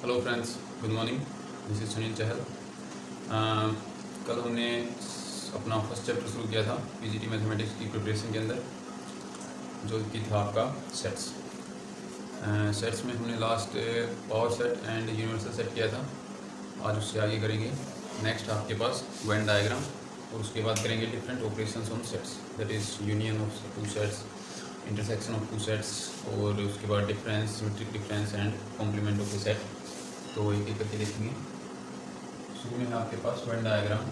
Hello friends, good morning. This is Sunil Chahal. कल हमने अपना फर्स्ट चैप्टर शुरू किया था पीजीटी मैथमेटिक्स की प्रिपरेशन के अंदर, जो कि था आपका सेट्स। सेट्स में हमने last power set and universal set किया था। आज उससे आगे करेंगे नेक्स्ट आपके पास वेन डायग्राम, और उसके बाद करेंगे different operations on sets, that is union of two sets, intersection of two sets, और उसके बाद difference, symmetric difference and complement of the set. तो एक एक करके देखेंगे। शुरू में है आपके पास वेन डायग्राम।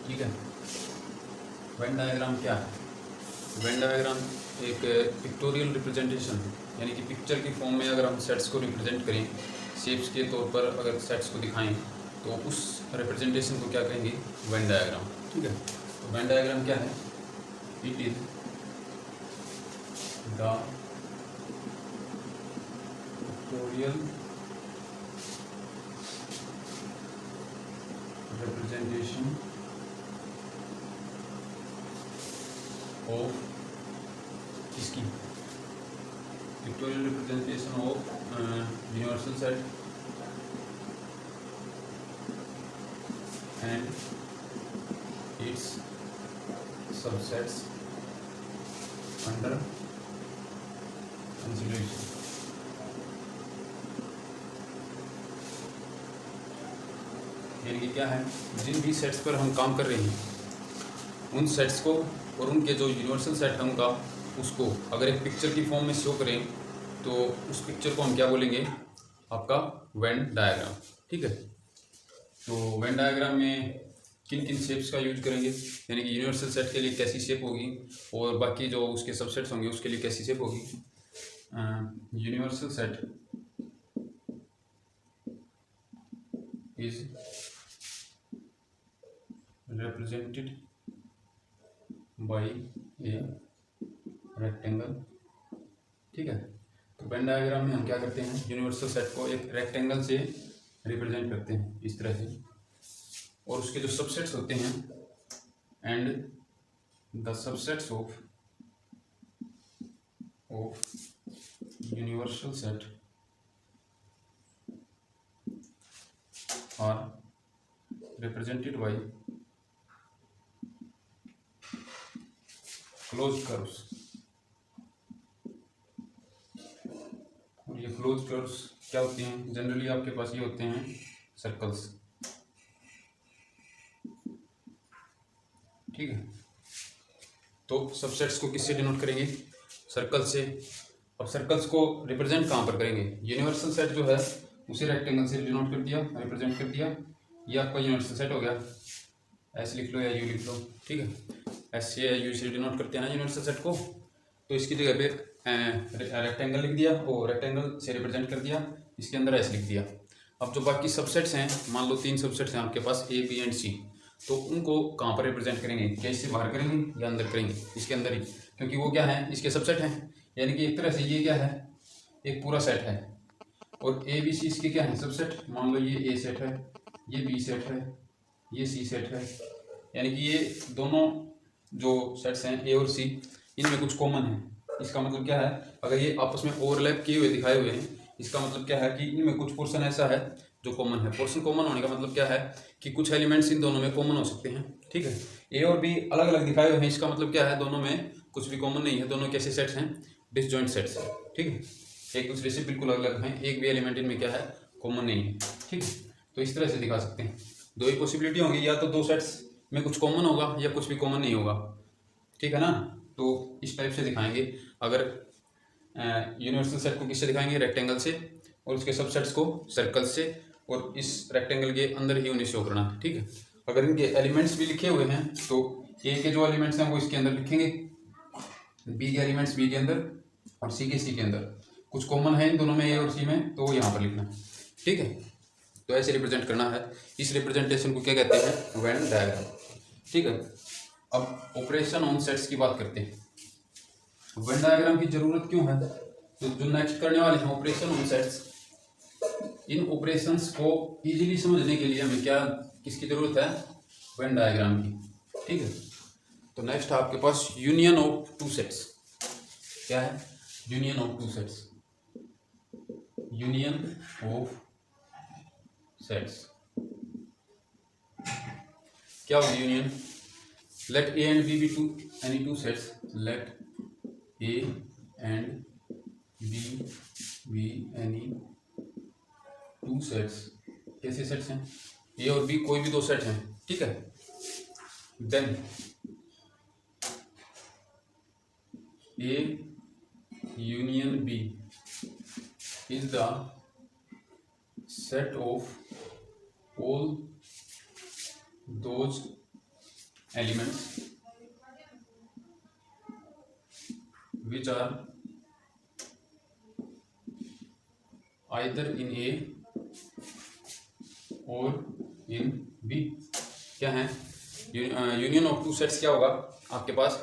ठीक है, वेन डायग्राम क्या है? वेन डायग्राम एक पिक्टोरियल रिप्रेजेंटेशन है, यानी कि पिक्चर की फॉर्म में अगर हम सेट्स को रिप्रेजेंट करें, शेप्स के तौर पर अगर सेट्स को दिखाएं, तो उस रिप्रेजेंटेशन को क्या कहेंगे? Venn diagram. ठीक है, तो वेन डायग्राम क्या है? It is the pictorial representation of इसकी pictorial representation of universal set and its subsets under consideration। यानी कि क्या है, जिन भी सेट्स पर हम काम कर रहे हैं उन सेट्स को और उनके जो यूनिवर्सल सेट है उनका, उसको अगर एक पिक्चर की फॉर्म में शो करें तो उस पिक्चर को हम क्या बोलेंगे? आपका वेन डायग्राम। ठीक है, तो वेन डायग्राम में किन किन शेप्स का यूज करेंगे, यानी कि यूनिवर्सल सेट के लिए कैसी शेप होगी और बाकी जो उसके सबसेट्स होंगे उसके लिए कैसी शेप होगी। Universal set is represented by a rectangle। ठीक है, तो वेन डायग्राम में हम क्या करते हैं? यूनिवर्सल सेट को एक रेक्टेंगल से रिप्रेजेंट करते हैं इस तरह से, और उसके जो सबसेट्स होते हैं and the subsets of universal set are represented by close curves. और ये क्लोज कर्व्स क्या होते हैं? जनरली आपके पास ये होते हैं सर्कल्स। ठीक है, तो सबसेट्स को किससे डिनोट करेंगे? सर्कल से। अब सर्कल्स को रिप्रेजेंट कहाँ पर करेंगे? यूनिवर्सल सेट जो है उसे रेक्टेंगल से डिनोट कर दिया, रिप्रेजेंट कर दिया। ये आपका यूनिवर्सल सेट हो गया, ऐसे लिख लो या यू लिख लो। ठीक है, एस या यू से डिनोट करते हैं ना यूनिवर्सल सेट को, तो इसकी जगह पे रेक्टेंगल लिख दिया और रेक्टेंगल से रिप्रेजेंट कर दिया, इसके अंदर एस लिख दिया। अब जो बाकी सबसेट्स हैं, मान लो 3 सबसेट्स हैं आपके पास, ए बी एंड सी, तो उनको कहाँ पर रिप्रेजेंट करेंगे? क्या इससे बाहर करेंगे या अंदर करेंगे? इसके अंदर ही, क्योंकि वो क्या है? इसके सबसेट हैं। यानी कि एक तरह से ये क्या है? एक पूरा सेट है, और ए बी सी इसके क्या है? सबसेट। मान लो ये ए सेट है, ये बी सेट है, ये सी सेट है। यानी कि ये दोनों जो सेट्स हैं ए और सी, इनमें कुछ कॉमन है। इसका मतलब क्या है? अगर ये आपस में ओवरलैप किए हुए दिखाए हुए हैं, इसका मतलब क्या है कि इनमें कुछ पोर्शन ऐसा है जो कॉमन है। पोर्शन कॉमन होने का मतलब क्या है कि कुछ एलिमेंट्स इन दोनों में कॉमन हो सकते हैं। ठीक है, ए और बी अलग अलग दिखाए हुए हैं, इसका मतलब क्या है? दोनों में कुछ भी कॉमन नहीं है, दोनों कैसे सेट्स हैं? डिसजॉइंट सेट्स हैं। ठीक है, एक दूसरे से बिल्कुल अलग अलग हैं, एक भी एलिमेंट इनमें क्या है? कॉमन नहीं है। ठीक है, तो इस तरह से दिखा सकते हैं। दो ही पॉसिबिलिटी होंगी, या तो दो सेट्स में कुछ कॉमन होगा या कुछ भी कॉमन नहीं होगा। ठीक है ना, तो इस टाइप से दिखाएंगे। अगर यूनिवर्सल सेट को किससे दिखाएंगे? रेक्टेंगल से, और उसके सबसेट्स को सर्कल से, और इस रेक्टेंगल के अंदर ही उन्हें शो करना है। ठीक है, अगर इनके एलिमेंट्स भी लिखे हुए हैं तो ए के जो एलिमेंट्स हैं वो इसके अंदर लिखेंगे, बी के एलिमेंट्स बी के अंदर, और सी के सी के अंदर। कुछ कॉमन है इन दोनों में, ए और सी में, तो वो यहाँ पर लिखना है। ठीक है, तो ऐसे रिप्रेजेंट करना है। इस रिप्रेजेंटेशन को क्या कहते हैं? Venn diagram. ठीक है, अब ऑपरेशन ऑन सेट्स की बात करते हैं। वेन डायग्राम की जरूरत क्यों है? तो जो नेक्स्ट करने वाले हैं operation on sets, in operations को इजीली समझने के लिए हमें क्या, किसकी जरूरत है? वेन डायग्राम की। ठीक है, तो नेक्स्ट आपके पास यूनियन ऑफ टू सेट्स। क्या है? Union of two sets, union of sets क्या होगी union? Let A and B be two any two sets, let A and B be any two sets. कैसे सेट्स हैं? A और B कोई भी दो सेट हैं, ठीक है। Then A union B is the set of all those elements which are either in A or in B। क्या है? यूनियन ऑफ टू सेट्स क्या होगा आपके पास?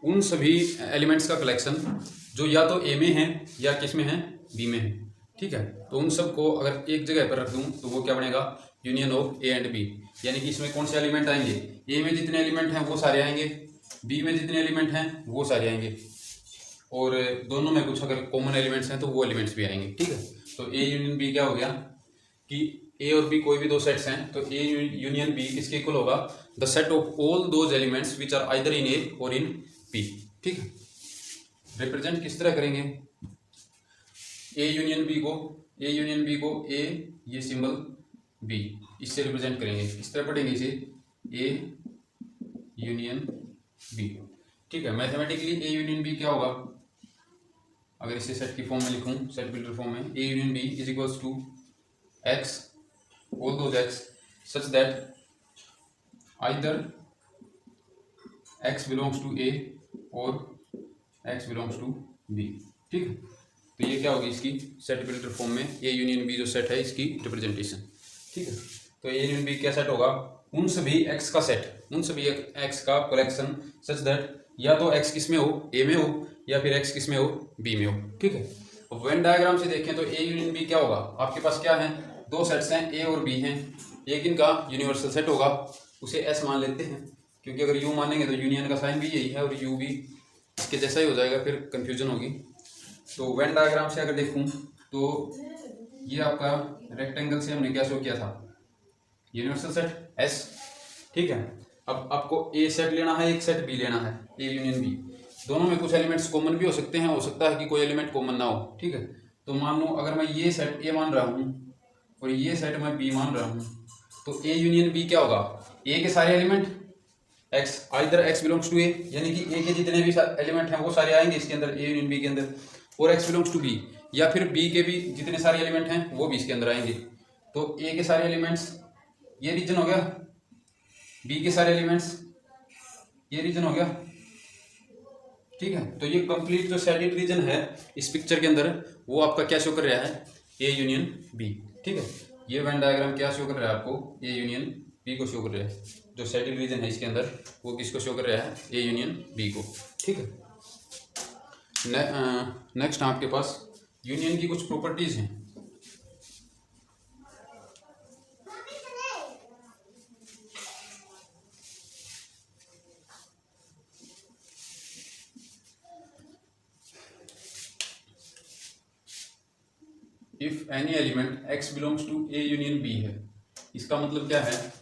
उन सभी एलिमेंट्स का कलेक्शन जो या तो ए में है या किस में है? बी में है, ठीक है। तो उन सब को अगर एक जगह पर रख दूं तो वो क्या बनेगा? Union of A and B. यानी कि इसमें कौन से एलिमेंट आएंगे? ए में जितने एलिमेंट हैं वो सारे आएंगे, बी में जितने एलिमेंट हैं वो सारे आएंगे, और दोनों में कुछ अगर कॉमन एलिमेंट्स हैं तो वो एलिमेंट्स भी आएंगे, ठीक है। तो ए यूनियन बी क्या हो गया कि ए और बी कोई भी दो सेट्स हैं तो ए यूनियन बी किसके इक्वल होगा? The set of all those elements which are either in A और इन बी, ठीक है। रिप्रेजेंट किस तरह करेंगे ए यूनियन बी को? ए यूनियन बी को ए, ये सिंबल बी, इससे रिप्रेजेंट करेंगे। इस तरह पढ़ेंगे इसे, ए यूनियन बी, ठीक है। मैथमेटिकली ए यूनियन बी क्या होगा? अगर इसे सेट की फॉर्म में लिखूं, सेट बिल्डर फॉर्म में, A union B is equals to x all those x such that either x belongs to A और एक्स बिलोंग्स टू बी, ठीक है। तो ये क्या होगी इसकी सेट बिल्डर फॉर्म में ए यूनियन बी जो सेट है इसकी रिप्रेजेंटेशन, ठीक है। तो ए यूनियन बी क्या सेट होगा? उन सभी एक्स का सेट, उन सभी एक्स का कलेक्शन सच दैट या तो एक्स किस में हो? ए में हो, या फिर एक्स किस में हो? बी में हो, ठीक है। अब वेन डायग्राम से देखें तो ए यूनियन बी क्या होगा? आपके पास क्या है? दो सेट्स हैं, ए और बी हैं, एक इनका यूनिवर्सल सेट होगा, उसे एस मान लेते हैं, क्योंकि अगर यू मानेंगे तो यूनियन का साइन भी यही है और यू भी इसके जैसा ही हो जाएगा, फिर कंफ्यूजन होगी। तो वेन डायग्राम से अगर देखूं तो ये आपका रेक्टेंगल से हमने क्या शो किया था? यूनिवर्सल सेट एस, ठीक है। अब आपको ए सेट लेना है, एक सेट बी लेना है, ए यूनियन बी। दोनों में कुछ एलिमेंट्स कॉमन भी हो सकते हैं, हो सकता है कि कोई एलिमेंट कॉमन ना हो, ठीक है। तो मान लो अगर मैं ये सेट ए मान रहा हूँ और ये सेट मैं बी मान रहा हूँ, तो ए यूनियन बी क्या होगा? ए के सारे element x, either x belongs to A, यानी कि ए के जितने भी एलिमेंट हैं वो सारे आएंगे इसके अंदर, ए यूनियन बी के अंदर, और एक्स बिलोंग्स टू बी, या फिर बी के भी जितने सारे एलिमेंट हैं वो भी इसके अंदर आएंगे। तो ए के सारे एलिमेंट्स ये रीजन हो गया, बी के सारे एलिमेंट्स ये रीजन हो गया, ठीक है। तो ये कंप्लीट जो सेटेड रीजन है इस पिक्चर के अंदर वो आपका क्या शो कर रहा है? ए यूनियन बी, ठीक है। ये वेन डायग्राम क्या शो कर रहा है आपको? ए यूनियन बी को शो कर रहा है। जो सेटेड रीजन है इसके अंदर वो किसको शो कर रहा है? ए यूनियन बी को, ठीक है। नेक्स्ट आपके पास यूनियन की कुछ प्रॉपर्टीज हैं। If any element x belongs to A union B है, इसका मतलब क्या है?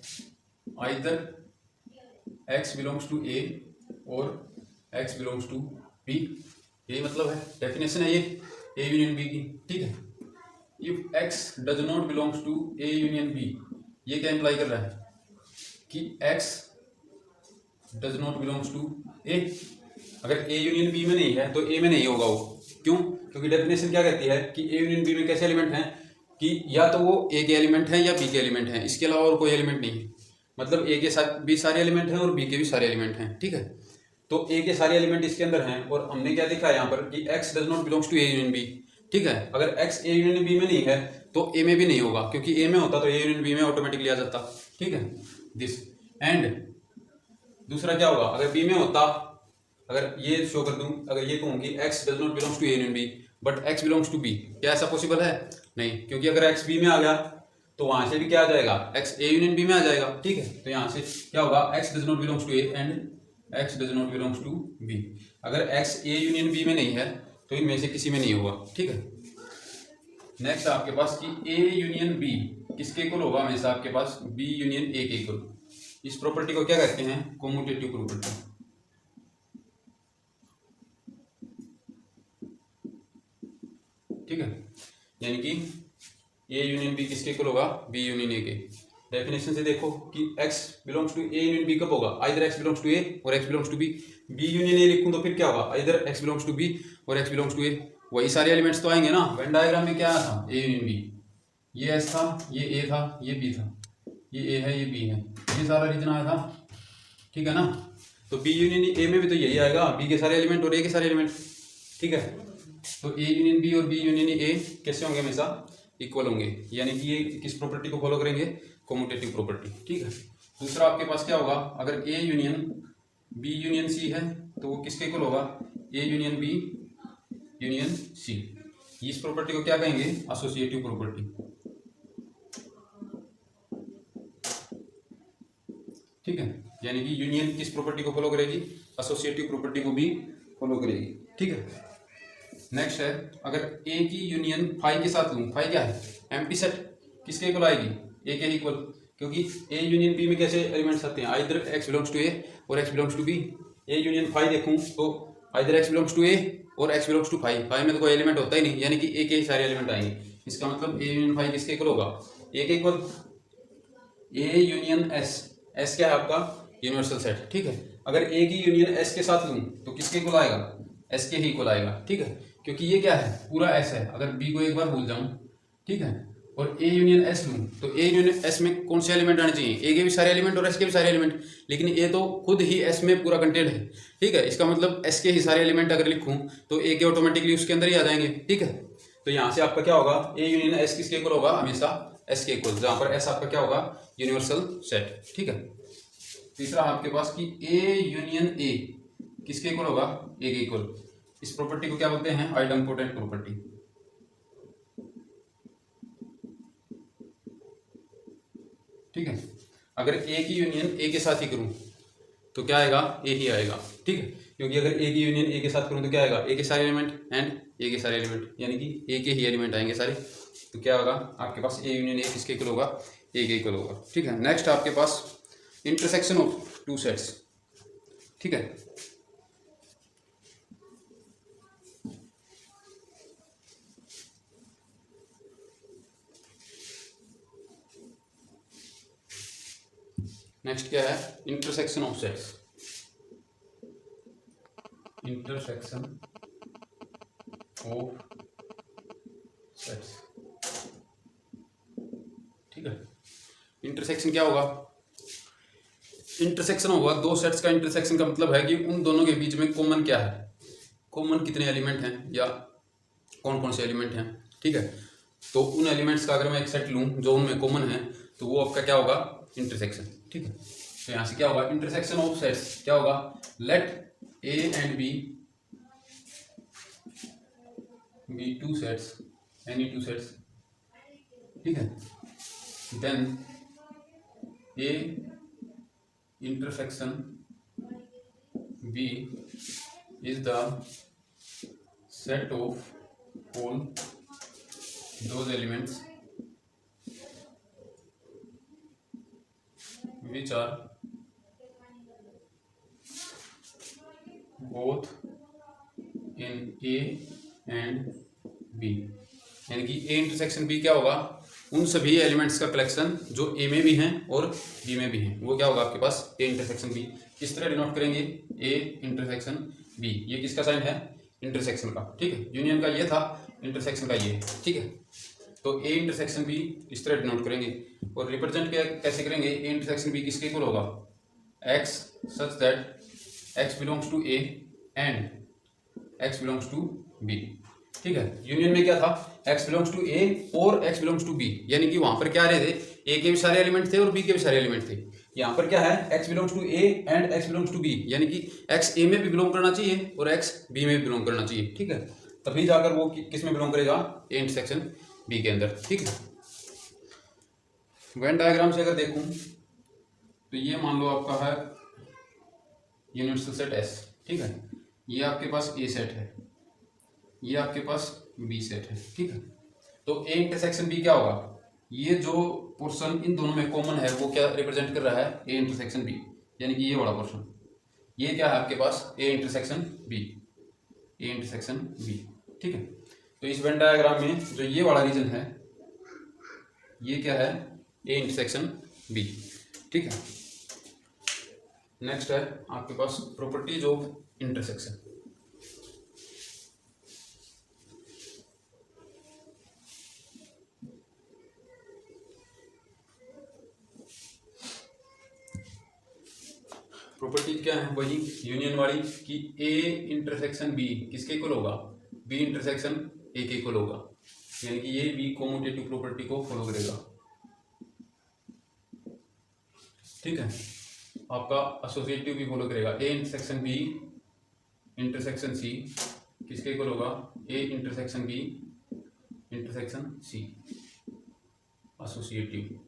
Either x belongs to A और एक्स बिलोंग्स टू बी, यही मतलब है, डेफिनेशन है ये ए यूनियन बी की, ठीक है। If x does not belongs to A union B, ये क्या इंप्लाई कर रहा है? कि x does not belongs to A. अगर ए यूनियन बी में नहीं है तो ए में नहीं होगा वो, क्यों? क्योंकि डेफिनेशन क्या कहती है कि ए यूनियन बी में कैसे एलिमेंट हैं कि या तो वो ए के एलिमेंट हैं या बी के एलिमेंट हैं, इसके अलावा और कोई एलिमेंट नहीं है। मतलब ए के साथ भी सारे एलिमेंट हैं और बी के भी सारे एलिमेंट हैं, ठीक है। तो ए के सारे एलिमेंट इसके अंदर हैं और हमने क्या लिखा है यहाँ पर कि x does not belongs to A union B, ठीक है। अगर एक्स ए यूनियन बी में नहीं है तो ए में भी नहीं होगा, क्योंकि ए में होता तो ए यूनियन बी में ऑटोमेटिकली आ जाता, ठीक है। दिस एंड दूसरा क्या होगा? अगर बी में होता, अगर ये शो कर दूं, अगर ये कहूँ कि x does not belongs to A union B but x belongs to B, क्या ऐसा पॉसिबल है? नहीं, क्योंकि अगर एक्स बी में आ गया तो वहां से भी क्या आ जाएगा? एक्स ए यूनियन बी में आ जाएगा, ठीक है। तो यहाँ से क्या होगा? X does not belongs to A and x does not belongs to B. अगर एक्स ए यूनियन बी में नहीं है तो इनमें से किसी में नहीं होगा, ठीक है। नेक्स्ट आपके पास कि ए यूनियन बी किसके इक्वल होगा, हमेशा आपके पास बी यूनियन ए के इक्वल। इस प्रॉपर्टी को क्या कहते हैं, कम्यूटेटिव प्रॉपर्टी, ठीक है। यानी कि ए यूनियन बी किसके इक्वल होगा, बी यूनियन ए के। डेफिनेशन से देखो कि x belongs to A union B कब होगा, either x belongs to A और x belongs to B. B union A लिखूं तो फिर क्या होगा, either x belongs to B और x बिलोंग्स टू ए। वही सारे एलिमेंट्स तो आएंगे ना। वेन डायग्राम में क्या आया था, ए यूनियन बी, ये s था, ये a था, ये b था, ये a है, ये b है, ये सारा रीजन आया था, ठीक है ना। तो बी यूनियन ए में भी तो यही आएगा, बी के सारे एलिमेंट और ए के सारे एलिमेंट, ठीक है। तो ए यूनियन बी और बी यूनियन ए कैसे होंगे, हमेशा इक्वल होंगे। यानी कि ये किस प्रॉपर्टी को फॉलो करेंगे, कम्यूटेटिव प्रॉपर्टी, ठीक है। दूसरा आपके पास क्या होगा, अगर A union B union C है तो वो किसके इक्वल होगा, A union B union C. इस प्रॉपर्टी को क्या कहेंगे, एसोसिएटिव प्रॉपर्टी, ठीक है। यानी कि यूनियन किस प्रॉपर्टी को फॉलो करेगी, एसोसिएटिव प्रॉपर्टी को भी फॉलो करेगी, ठीक है। नेक्स्ट है, अगर ए की यूनियन फाई के साथ लूँ, फाई क्या है, एम्प्टी सेट, किसके इक्वल आएगी, ए के इक्वल, क्योंकि ए यूनियन बी में कैसे एलिमेंट्स आते हैं, either x belongs to A और x belongs to B. A union phi देखूँ तो either x belongs to A और x belongs to phi, phi में तो कोई एलिमेंट होता ही नहीं, यानी कि ए के ही सारे एलिमेंट आएंगे। इसका मतलब ए यूनियन फाई किसके इक्वल होगा, ए के equal. A union S, S क्या है आपका, यूनिवर्सल सेट, ठीक है। अगर ए की यूनियन एस के साथ लूँ तो किसके इक्वल आएगा, एस के ही इक्वल आएगा, ठीक है। क्योंकि ये क्या है, पूरा एस है, अगर बी को एक बार भूल जाऊं, ठीक है, और ए यूनियन एस लूं तो ए यूनियन एस में कौन से एलिमेंट आने चाहिए, ए के भी सारे एलिमेंट और एस के भी सारे एलिमेंट, लेकिन ए तो खुद ही एस में पूरा कंटेंट है, ठीक है। इसका मतलब एस के ही सारे एलिमेंट अगर लिखूं तो ए के ऑटोमेटिकली उसके अंदर ही आ जाएंगे, ठीक है। तो यहाँ से आपका क्या होगा, ए यूनियन एस किसके इक्वल होगा, हमेशा एस के इक्वल, जहाँ पर एस आपका क्या होगा, यूनिवर्सल सेट, ठीक है। तीसरा आपके पास कि ए यूनियन ए किसके इक्वल होगा, ए के इक्वल। इस प्रॉपर्टी को क्या बोलते हैं, आइडेम्पोटेंट प्रॉपर्टी, ठीक है। अगर ए की यूनियन ए के साथ ही करूं तो क्या आएगा, ए ही आएगा, ठीक है। क्योंकि अगर ए की यूनियन ए के साथ करूं तो क्या आएगा, ए के सारे एलिमेंट एंड ए के सारे एलिमेंट, यानी कि ए के ही एलिमेंट आएंगे सारे। तो क्या होगा आपके पास, ए यूनियन ए किसके इक्वल होगा, ए के इक्वल होगा, ठीक है। नेक्स्ट आपके पास इंटरसेक्शन ऑफ टू सेट्स, ठीक है। नेक्स्ट क्या है, intersection of sets, intersection of sets, ठीक है। इंटरसेक्शन क्या होगा, इंटरसेक्शन होगा दो सेट्स का। इंटरसेक्शन का मतलब है कि उन दोनों के बीच में कॉमन क्या है, कॉमन कितने एलिमेंट हैं या कौन कौन से एलिमेंट हैं, ठीक है। तो उन एलिमेंट्स का अगर मैं एक सेट लूँ जो उनमें कॉमन है तो वो आपका क्या होगा, इंटरसेक्शन, ठीक है। तो यहाँ से क्या होगा, इंटरसेक्शन ऑफ सेट्स क्या होगा, let A and B be two sets, any two sets, ठीक है। Then A intersection B is the set of all those elements which are both in A and B। यानी कि A intersection B क्या होगा, उन सभी elements का collection जो A में भी हैं और B में भी हैं, वो क्या होगा आपके पास, A इंटरसेक्शन B। किस तरह डिनोट करेंगे, A इंटरसेक्शन B, ये किसका साइन है, इंटरसेक्शन का, ठीक है। यूनियन का ये था, इंटरसेक्शन का ये, ठीक है। तो ए इंटरसेक्शन बी इस तरह डिनोट करेंगे और रिप्रेजेंट कैसे करेंगे, ए इंटरसेक्शन बी किसके इक्वल होगा, x such that x belongs to A and x belongs to B, ठीक है। यूनियन में क्या था, एक्स बिलोंग्स टू ए और एक्स बिलोंग्स टू बी, यानी कि वहां पर क्या रहे थे, ए के भी सारे एलिमेंट थे और बी के भी सारे एलिमेंट थे। यहाँ पर क्या है, x belongs to A and x belongs to B, यानी कि एक्स ए में भी बिलोंग करना चाहिए और एक्स बी में भी बिलोंग करना चाहिए, ठीक है। तभी जाकर वो किस में बिलोंग करेगा, ए इंटरसेक्शन बी के अंदर, ठीक है। वेन डायग्राम से अगर देखूं तो ये मान लो आपका है यूनिवर्सल सेट एस, ठीक है। ये आपके पास ए सेट है, ये आपके पास बी सेट है, ठीक है। तो ए इंटरसेक्शन बी क्या होगा, ये जो पोर्शन इन दोनों में कॉमन है वो क्या रिप्रेजेंट कर रहा है, ए इंटरसेक्शन बी, यानी कि ये वाला पोर्शन, ये क्या है आपके पास A intersection B, A intersection B, ठीक है। तो इस वेन डायग्राम में जो ये वाला रीजन है ये क्या है, ए इंटरसेक्शन बी, ठीक है। नेक्स्ट है आपके पास प्रॉपर्टीज ऑफ इंटरसेक्शन। प्रॉपर्टीज क्या है, वही यूनियन वाली कि ए इंटरसेक्शन बी किसके इक्वल होगा, बी इंटरसेक्शन ए के इक्वल होगा, यानी कि ये बी कॉम्यूटेटिव प्रॉपर्टी को फॉलो करेगा, ठीक है। आपका एसोसिएटिव भी फॉलो करेगा, A intersection B intersection C किसके इक्वल होगा, A intersection B intersection C associative,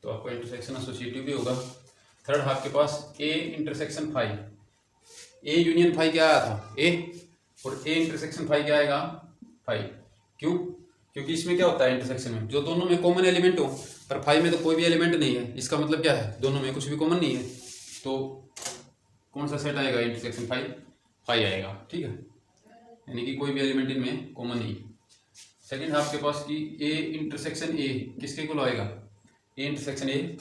तो आपका इंटरसेक्शन एसोसिएटिव भी होगा। थर्ड है आपके पास A intersection phi, A union phi क्या आया था ए, और ए इंटरसेक्शन फाई क्या आएगा फाई, क्यों, क्योंकि इसमें क्या होता है इंटरसेक्शन में जो दोनों में कॉमन एलिमेंट हो, पर फाई में तो कोई भी एलिमेंट नहीं है, इसका मतलब क्या है दोनों में कुछ भी कॉमन नहीं है, तो कौन सा सेट आएगा इंटरसेक्शन फाई, फाई आएगा, ठीक है, यानी कि कोई भी एलिमेंट इनमें कॉमन नहीं। सेकंड है आपके पास कि ए इंटरसेक्शन ए किसके इक्वल आएगा, ए इंटरसेक्शन ए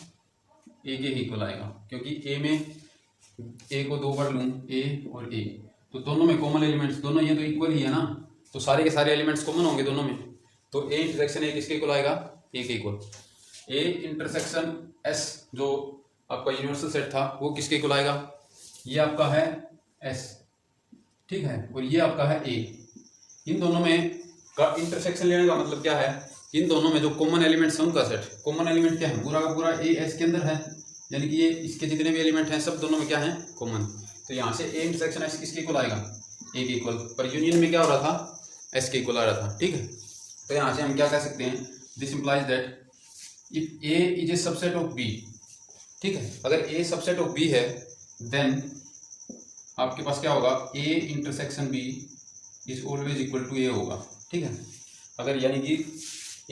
के ही इक्वल आएगा, क्योंकि ए में ए को दो बार लूँ ए और ए, तो दोनों में कॉमन एलिमेंट्स दोनों ये तो इक्वल ही है ना, तो सारे के सारे एलिमेंट्स कॉमन होंगे दोनों में, तो ए इंटरसेक्शन ए किसके इक्वल आएगा, ए के इक्वल। ए इंटरसेक्शन एस जो आपका यूनिवर्सल सेट था वो किसके इक्वल आएगा, ये आपका है एस, ठीक है, और ये आपका है ए। इन दोनों में का इंटरसेक्शन लेने का मतलब क्या है, इन दोनों में जो कॉमन एलिमेंट्स हैं उनका सेट, कॉमन एलिमेंट क्या है, पूरा का पूरा ए एस के अंदर है, यानी कि ये इसके जितने भी एलिमेंट हैं सब दोनों में क्या है कॉमन, तो यहाँ से ए इंटरसेक्शन एस किसके इक्वल आएगा, ए के इक्वल, पर यूनियन में क्या हो रहा था, एस के इक्वल आ रहा था, ठीक है। तो यहाँ से हम क्या कह सकते हैं, this implies that if A is a subset of B, ठीक है, अगर ए सबसेट ऑफ बी है देन आपके पास क्या होगा, A intersection B is always equal to A होगा, ठीक है। अगर यानी कि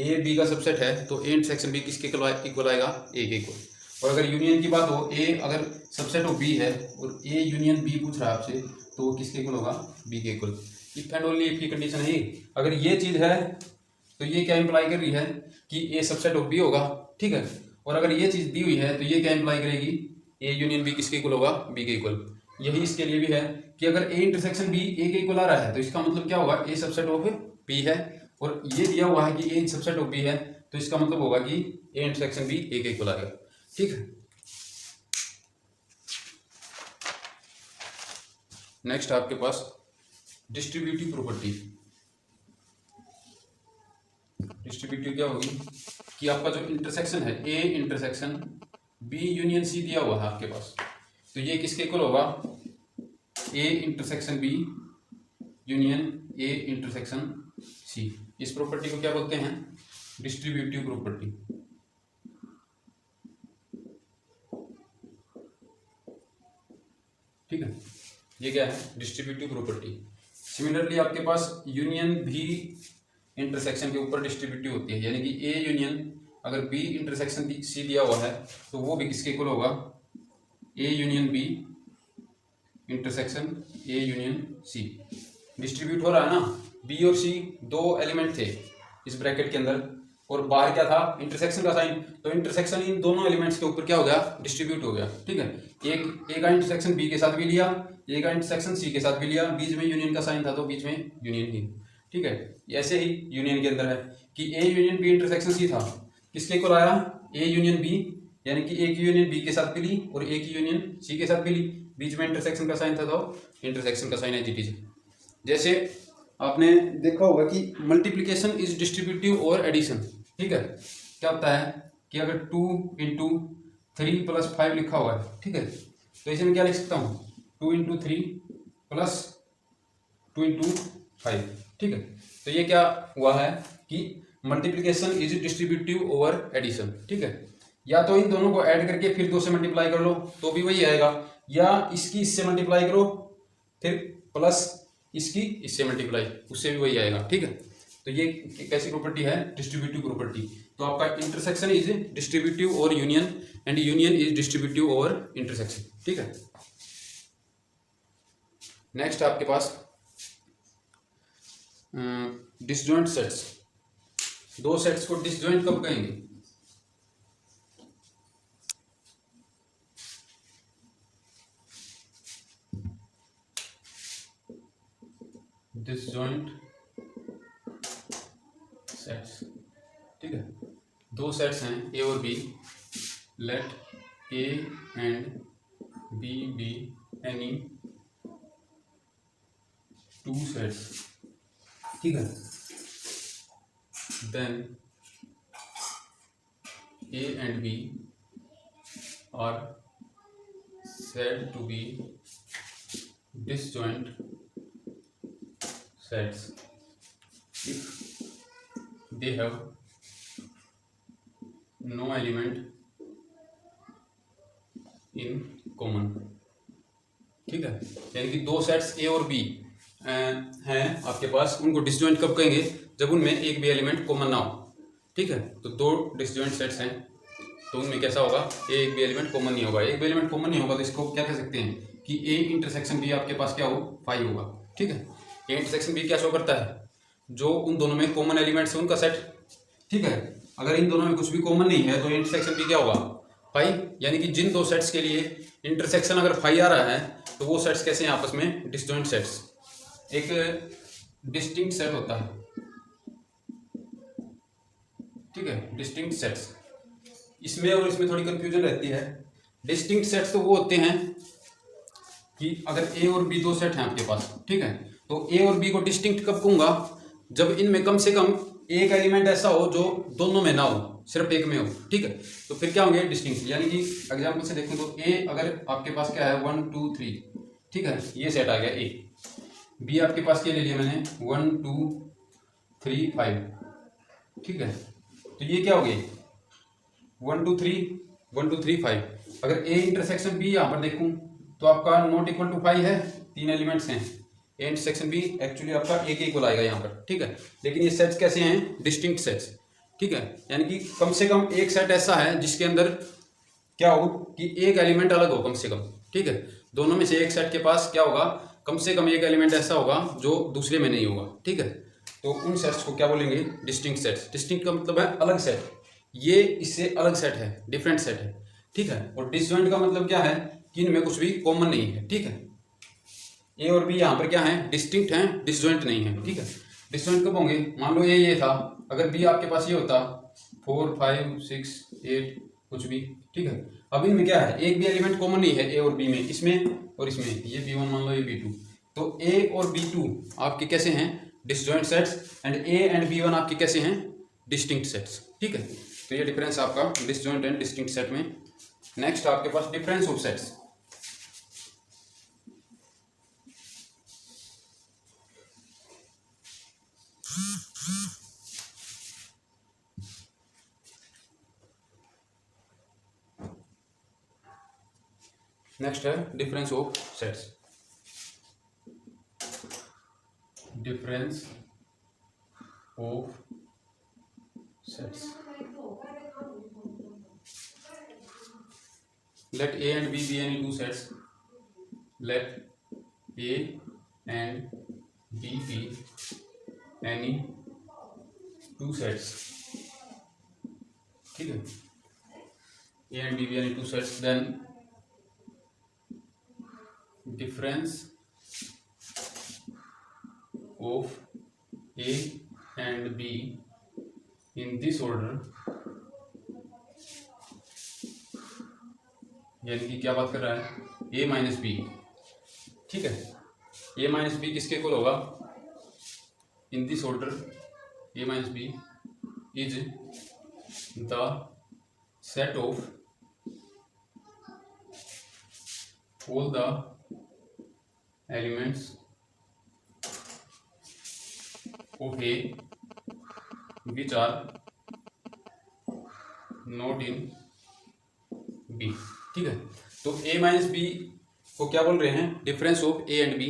ए बी का सबसेट है तो ए इंटरसेक्शन बी किसके इक्वल आएगा, ए के इक्वल। और अगर यूनियन की बात हो, ए अगर सबसेट ऑफ बी है और ए यूनियन बी पूछ रहा है आपसे, तो वो किसके इक्वल होगा, बी के equal. If and only if की कंडीशन है, अगर ये चीज़ है तो ये क्या इंप्लाई कर रही है कि ए सबसेट ऑफ बी होगा, ठीक है। और अगर ये चीज़ दी हुई है तो ये क्या इंप्लाई करेगी, ए यूनियन बी किसके इक्वल होगा, बी के इक्वल। यही इसके लिए भी है कि अगर ए इंटरसेक्शन बी ए के इक्वल आ रहा है तो इसका मतलब क्या होगा, ए सबसेट ऑफ बी है, और ये दिया हुआ है कि ए सबसेट ऑफ बी है, तो इसका मतलब होगा कि ए इंटरसेक्शन बी ए के इक्वल आएगा, ठीक है। नेक्स्ट आपके पास डिस्ट्रीब्यूटिव प्रॉपर्टी। डिस्ट्रीब्यूटिव क्या होगी कि आपका जो इंटरसेक्शन है A intersection B union C दिया हुआ है आपके पास, तो ये किसके इक्वल होगा, A intersection B union A intersection C. इस प्रॉपर्टी को क्या बोलते हैं, डिस्ट्रीब्यूटिव प्रॉपर्टी, ठीक है। ये क्या है, डिस्ट्रीब्यूटिव प्रॉपर्टी। सिमिलरली आपके पास यूनियन भी इंटरसेक्शन के ऊपर डिस्ट्रीब्यूटिव होती है, यानी कि ए यूनियन अगर बी इंटरसेक्शन सी दिया हुआ है तो वो भी किसके इक्वल होगा, A union B intersection A union C. Distribute हो रहा है ना, बी और सी दो एलिमेंट थे इस ब्रैकेट के अंदर, और बाहर क्या था, इंटरसेक्शन का साइन, तो इंटरसेक्शन इन दोनों एलिमेंट्स के ऊपर क्या हो गया, डिस्ट्रीब्यूट हो गया, ठीक है। एक ए का इंटरसेक्शन बी के साथ भी लिया, ए का इंटरसेक्शन सी के साथ भी लिया, बीच में यूनियन का साइन था तो बीच में यूनियन ही, ठीक है। ऐसे ही यूनियन के अंदर है कि A union B intersection C था, किसके इक्वल आया, ए यूनियन बी, यानी कि ए की यूनियन बी के साथ भी ली और ए की यूनियन सी के साथ भी ली, बीच में इंटरसेक्शन का साइन था तो इंटरसेक्शन का साइन एज इट इज। जैसे आपने देखा होगा कि मल्टीप्लिकेशन इज डिस्ट्रीब्यूटिव और एडिशन, ठीक है। क्या होता है कि अगर 2 × 3 + 5 लिखा हुआ है, ठीक है, तो इसे मैं क्या लिख सकता हूँ, 2 × 3 + 2 × 5, ठीक है। तो ये क्या हुआ है कि multiplication is distributive over addition, ठीक है। या तो इन दोनों को ऐड करके फिर 2 से मल्टीप्लाई कर लो तो भी वही आएगा, या इसकी इससे मल्टीप्लाई करो, फिर प्लस इसकी इससे मल्टीप्लाई, उससे भी वही आएगा। ठीक है, तो ये कैसी प्रॉपर्टी है? Distributive property. तो आपका इंटरसेक्शन इज डिस्ट्रीब्यूटिव और union, and union is distributive और इंटरसेक्शन। ठीक है, नेक्स्ट आपके पास डिसजॉइंट सेट्स। दो सेट्स को डिसजॉइंट कब कहेंगे? Disjoint sets. ठीक है, दो सेट्स हैं ए और B, let A and B be any two sets. ठीक है, then A and B are said to be disjoint sets if they have no element in common। ठीक है, यानी कि दो सेट्स ए और बी हैं आपके पास, उनको डिसजॉइंट कब कहेंगे? जब उनमें एक भी एलिमेंट कॉमन ना हो। ठीक है, तो दो डिसजॉइंट सेट्स हैं, तो उनमें कैसा होगा? एक भी एलिमेंट कॉमन नहीं होगा। एक भी एलिमेंट कॉमन नहीं होगा तो इसको क्या कह सकते हैं कि ए इंटरसेक्शन बी आपके पास क्या हो? 5 होगा। ठीक है, ए इंटरसेक्शन बी क्या शो करता है? जो उन दोनों में कॉमन एलिमेंट्स है उनका सेट। ठीक है, अगर इन दोनों में कुछ भी कॉमन नहीं है तो इंटरसेक्शन बी क्या होगा? 5। यानी कि जिन दो सेट्स के लिए इंटरसेक्शन अगर 5 आ रहा है तो वो सेट्स कैसे हैं आपस में? Disjoint sets. एक डिस्टिंक्ट सेट होता है, ठीक है, डिस्टिंक्ट सेट्स। इसमें और इसमें थोड़ी कंफ्यूजन रहती है। डिस्टिंक्ट सेट्स तो वो होते हैं कि अगर ए और बी दो सेट हैं आपके पास, ठीक है, तो ए और बी को डिस्टिंक्ट कब कहूंगा? जब इनमें कम से कम एक एलिमेंट ऐसा हो जो दोनों में ना हो, सिर्फ एक में हो। ठीक है, तो फिर क्या होंगे? डिस्टिंक्ट। यानी कि एग्जाम्पल से देखो तो ए अगर आपके पास क्या है? 1 2 3, ठीक है, ये सेट आ गया ए। बी आपके पास क्या ले लिया मैंने? 1 2 3 5। ठीक है, तो ये क्या हो गया? 1 2 3 1 2 3 5। अगर ए इंटरसेक्शन बी यहाँ पर देखूं तो आपका नॉट इक्वल टू 5 है, 3 एलिमेंट्स हैं। ए इंटरसेक्शन बी एक्चुअली आपका ए के इक्वल आएगा यहाँ पर। ठीक है, लेकिन ये सेट्स कैसे हैं? Distinct sets. ठीक है, यानी कि कम से कम एक सेट ऐसा है जिसके अंदर क्या हो कि एक एलिमेंट अलग हो कम से कम। ठीक है, दोनों में से एक सेट के पास क्या होगा? कम से कम एक एलिमेंट ऐसा होगा जो दूसरे में नहीं होगा। ठीक है, तो उन सेट्स को क्या बोलेंगे? Distinct sets. डिस्टिंक्ट का मतलब है अलग सेट, ये इससे अलग सेट है, डिफरेंट सेट है। ठीक है, और डिसजॉइंट का मतलब क्या है? कि इनमें कुछ भी कॉमन नहीं है। ठीक है, ए और बी यहाँ पर क्या है? डिस्टिंक्ट हैं, डिसजॉइंट नहीं है। ठीक है, डिसजॉइंट कब होंगे? मान लो ये था, अगर बी आपके पास ये होता 4 5 6 8 कुछ भी। ठीक है, अब इनमें क्या है? एक भी एलिमेंट कॉमन नहीं है ए और बी में, इसमें और इसमें। ये B1 मान लो, ये B2, तो ए और B2 आपके कैसे हैं? Disjoint sets, and A and B1 आपके कैसे हैं? Distinct sets. ठीक है, तो ये डिफरेंस आपका डिसजॉइंट एंड डिस्टिंक्ट सेट में। नेक्स्ट आपके पास डिफरेंस ऑफ सेट्स। नेक्स्ट है difference of sets. Difference of sets. Let A and B be any two sets. Let A and B be any two sets. ठीक है, A and B be any two sets. Then difference of A and B in this order, यानी कि क्या बात कर रहा है? A minus B. ठीक है, A माइनस बी किसके इक्वल होगा? In this order A minus B is the set of all the elements of A which are not in B। ठीक है, तो A माइनस बी को क्या बोल रहे हैं, difference of A and B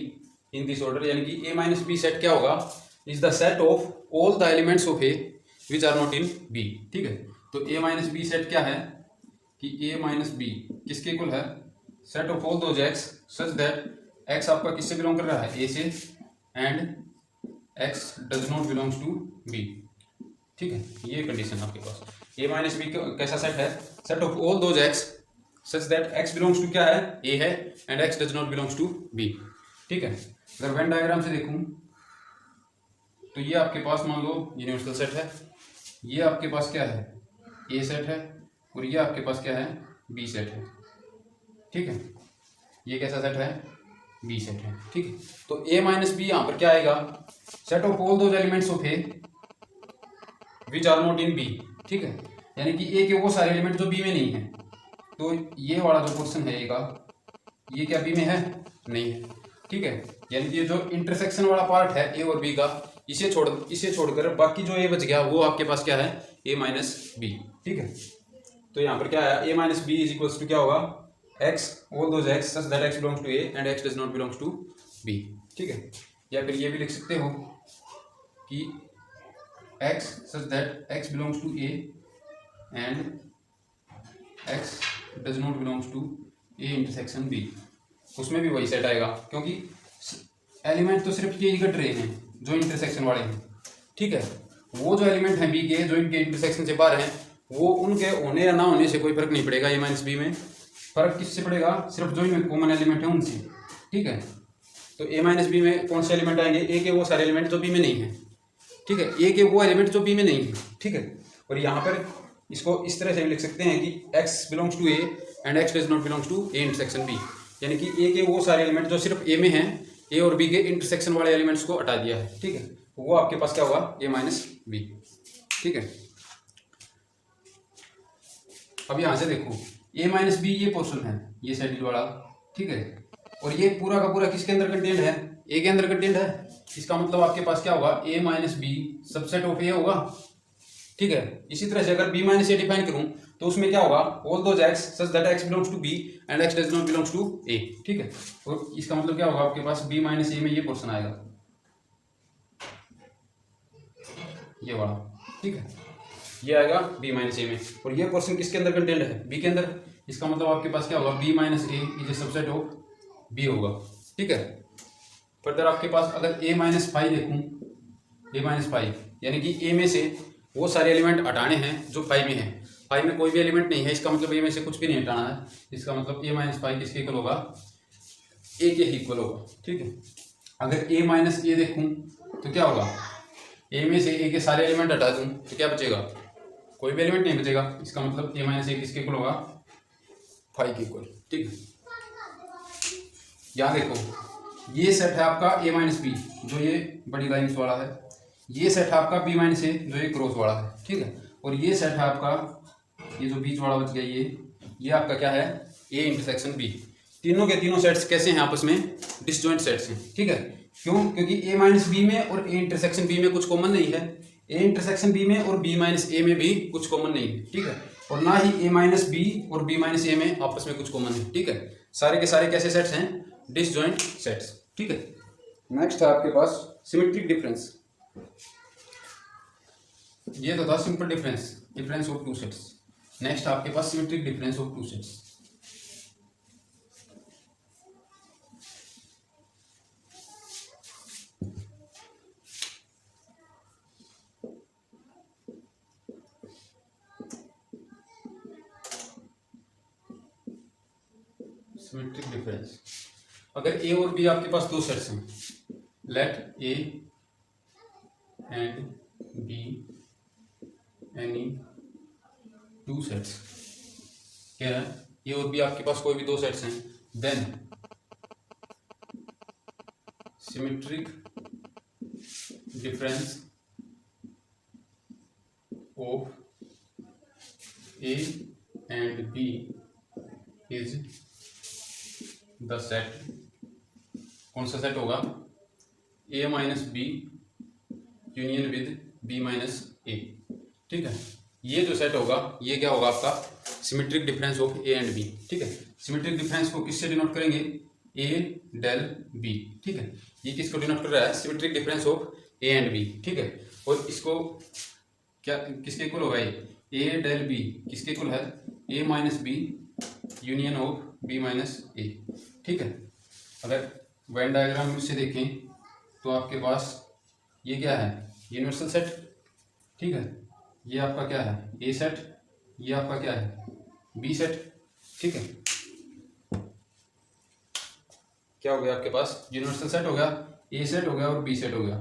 in this order, यानी कि ए माइनस बी सेट क्या होगा, is the set of all the elements of A which are not in B. ठीक है, तो ए माइनस बी सेट क्या है कि ए माइनस बी किसके इक्वल है, set of all those x such that x आपका किससे बिलोंग कर रहा है, ए से, and x does not belongs to B. ठीक है, ये कंडीशन आपके पास ए माइनस बी कैसा सेट है, set of all those x such that x belongs to क्या है, ए है, and x does not belongs to B. ठीक है, अगर वेन डायग्राम से देखूं तो ये आपके पास मान लो यूनिवर्सल सेट है, ये आपके पास क्या है, ए सेट है, और ये आपके पास क्या है, बी सेट है। ठीक है, ये कैसा सेट है, बी सेट है। ठीक है, तो ए माइनस बी यहाँ पर क्या आएगा, set of all those elements of A which are not in B. ठीक है, यानी कि ए के वो सारे एलिमेंट जो बी में नहीं है, तो ये वाला जो पोर्शन है ए का, ये क्या बी में है, नहीं है। ठीक है, यानी कि ये जो इंटरसेक्शन वाला पार्ट है ए और बी का, इसे छोड़कर बाकी जो ए बच गया वो आपके पास क्या है, ए माइनस बी। ठीक है, तो यहाँ पर क्या है, A minus B is equals to क्या होगा, x all those x such that x belongs to A and x does not belongs to B. ठीक है, या फिर ये भी लिख सकते हो कि x such that x belongs to A and x does not belongs to A intersection B. उसमें भी वही सेट आएगा, क्योंकि एलिमेंट तो सिर्फ ये घट रहे हैं जो इंटरसेक्शन वाले हैं। ठीक है, वो जो एलिमेंट हैं बी के जो इनके इंटरसेक्शन से बाहर हैं, वो उनके होने या ना होने से कोई फर्क नहीं पड़ेगा ए माइनस बी में, फर्क किससे पड़ेगा, सिर्फ जो इनमें कॉमन एलिमेंट है उनसे। ठीक है, तो ए माइनस बी में कौन से एलिमेंट आएंगे, ए के वो सारे एलिमेंट जो बी में नहीं है। ठीक है, ए के वो एलिमेंट जो बी में नहीं है। ठीक है, और यहाँ पर इसको इस तरह से लिख सकते हैं कि x belongs to A and x does not belongs to A intersection B, यानी कि ए के वो सारे एलिमेंट जो सिर्फ ए में हैं, ए और बी के इंटरसेक्शन वाले एलिमेंट्स को हटा दिया है। ठीक है, वो आपके पास क्या होगा, ए माइनस बी। ठीक है, अब यहाँ से देखो ए माइनस बी ये पोर्शन है, ये शेड्यूल वाला। ठीक है, और ये पूरा का पूरा किसके अंदर कंटेंट है, ए के अंदर कंटेंट है। इसका मतलब आपके पास क्या होगा, A minus B subset of ए होगा। ठीक है, इसी तरह से अगर बी माइनस ए डिफाइन करूं तो उसमें क्या होगा, all those x such that x belongs to B and x does not belongs to A. ठीक है, और इसका मतलब क्या होगा, आपके पास बी माइनस ए में ये पोर्शन आएगा, ये वाला। ठीक है, ये आएगा बी माइनस ए में, और ये पोर्शन किसके अंदर कंटेंट है, बी के अंदर। इसका मतलब आपके पास क्या होगा, B minus A is a subset of B होगा। ठीक है, फर्दर आपके पास अगर ए माइनस फाइव देखूँ, ए माइनस फाइव यानी कि ए में से वो सारे एलिमेंट हटाने हैं जो फाइव में है, फाइव में कोई भी एलिमेंट नहीं है, इसका मतलब ए में से कुछ भी नहीं हटाना है। इसका मतलब ए माइनस फाइव किसके इक्वल होगा, ए के ही इक्वल होगा। ठीक है, अगर ए माइनस ए देखूँ तो क्या होगा, ए में से ए के सारे एलिमेंट हटा दूँ तो क्या बचेगा, कोई भी एलिमेंट नहीं बचेगा। इसका मतलब ए माइनस ए किसके इक्वल होगा, फाइव के इक्वल। ठीक है, यहाँ देखो ये सेट है आपका ए माइनस बी जो ये बड़ी लाइन्स वाला है, ये सेट है आपका बी माइनस ए जो ये क्रॉस वाला है। ठीक है, और ये सेट है आपका, ये जो बीच वाला बच गया ये आपका क्या है, ए इंटरसेक्शन बी। तीनों के तीनों सेट्स कैसे हैं, आपस में डिसजॉइंट सेट्स हैं। ठीक है, क्यों, क्योंकि ए माइनस बी में और ए इंटरसेक्शन बी में कुछ कॉमन नहीं है, ए इंटरसेक्शन बी में और बी माइनस ए में भी कुछ कॉमन नहीं है। ठीक है, और ना ही ए माइनस बी और बी माइनस ए में आपस में कुछ कॉमन है। ठीक है, सारे के सारे कैसे सेट्स हैं, डिसजॉइंट सेट्स। ठीक है, नेक्स्ट है आपके पास सिमेट्रिक डिफरेंस। ये तो था simple difference of two sets. Next आपके पास symmetric difference of two sets. Symmetric difference, अगर ए और बी आपके पास दो सेट्स हैं, let A and B any two sets, क्या है, ए और बी आपके पास कोई भी दो सेट्स हैं, then symmetric difference of A and B is the set. कौन सा सेट होगा, A minus B union with B minus A. ठीक है, ये जो सेट होगा ये क्या होगा आपका symmetric difference of A and B. ठीक है, सिमेट्रिक डिफरेंस को किससे डिनोट करेंगे, ए डेल बी, ठीक है। ये किसको डिनोट कर रहा है? Symmetric difference of A and B, ठीक है। और इसको क्या किसके इक्वल होगा? ए डेल बी किसके इक्वल है? A minus B union of B minus A, ठीक है। अगर वेन डायग्राम से देखें तो आपके पास ये क्या है? यूनिवर्सल सेट, ठीक है। ये आपका क्या है? ए सेट। ये आपका क्या है? बी सेट, ठीक है। क्या हो गया आपके पास? यूनिवर्सल सेट हो गया, ए सेट हो गया और बी सेट हो गया,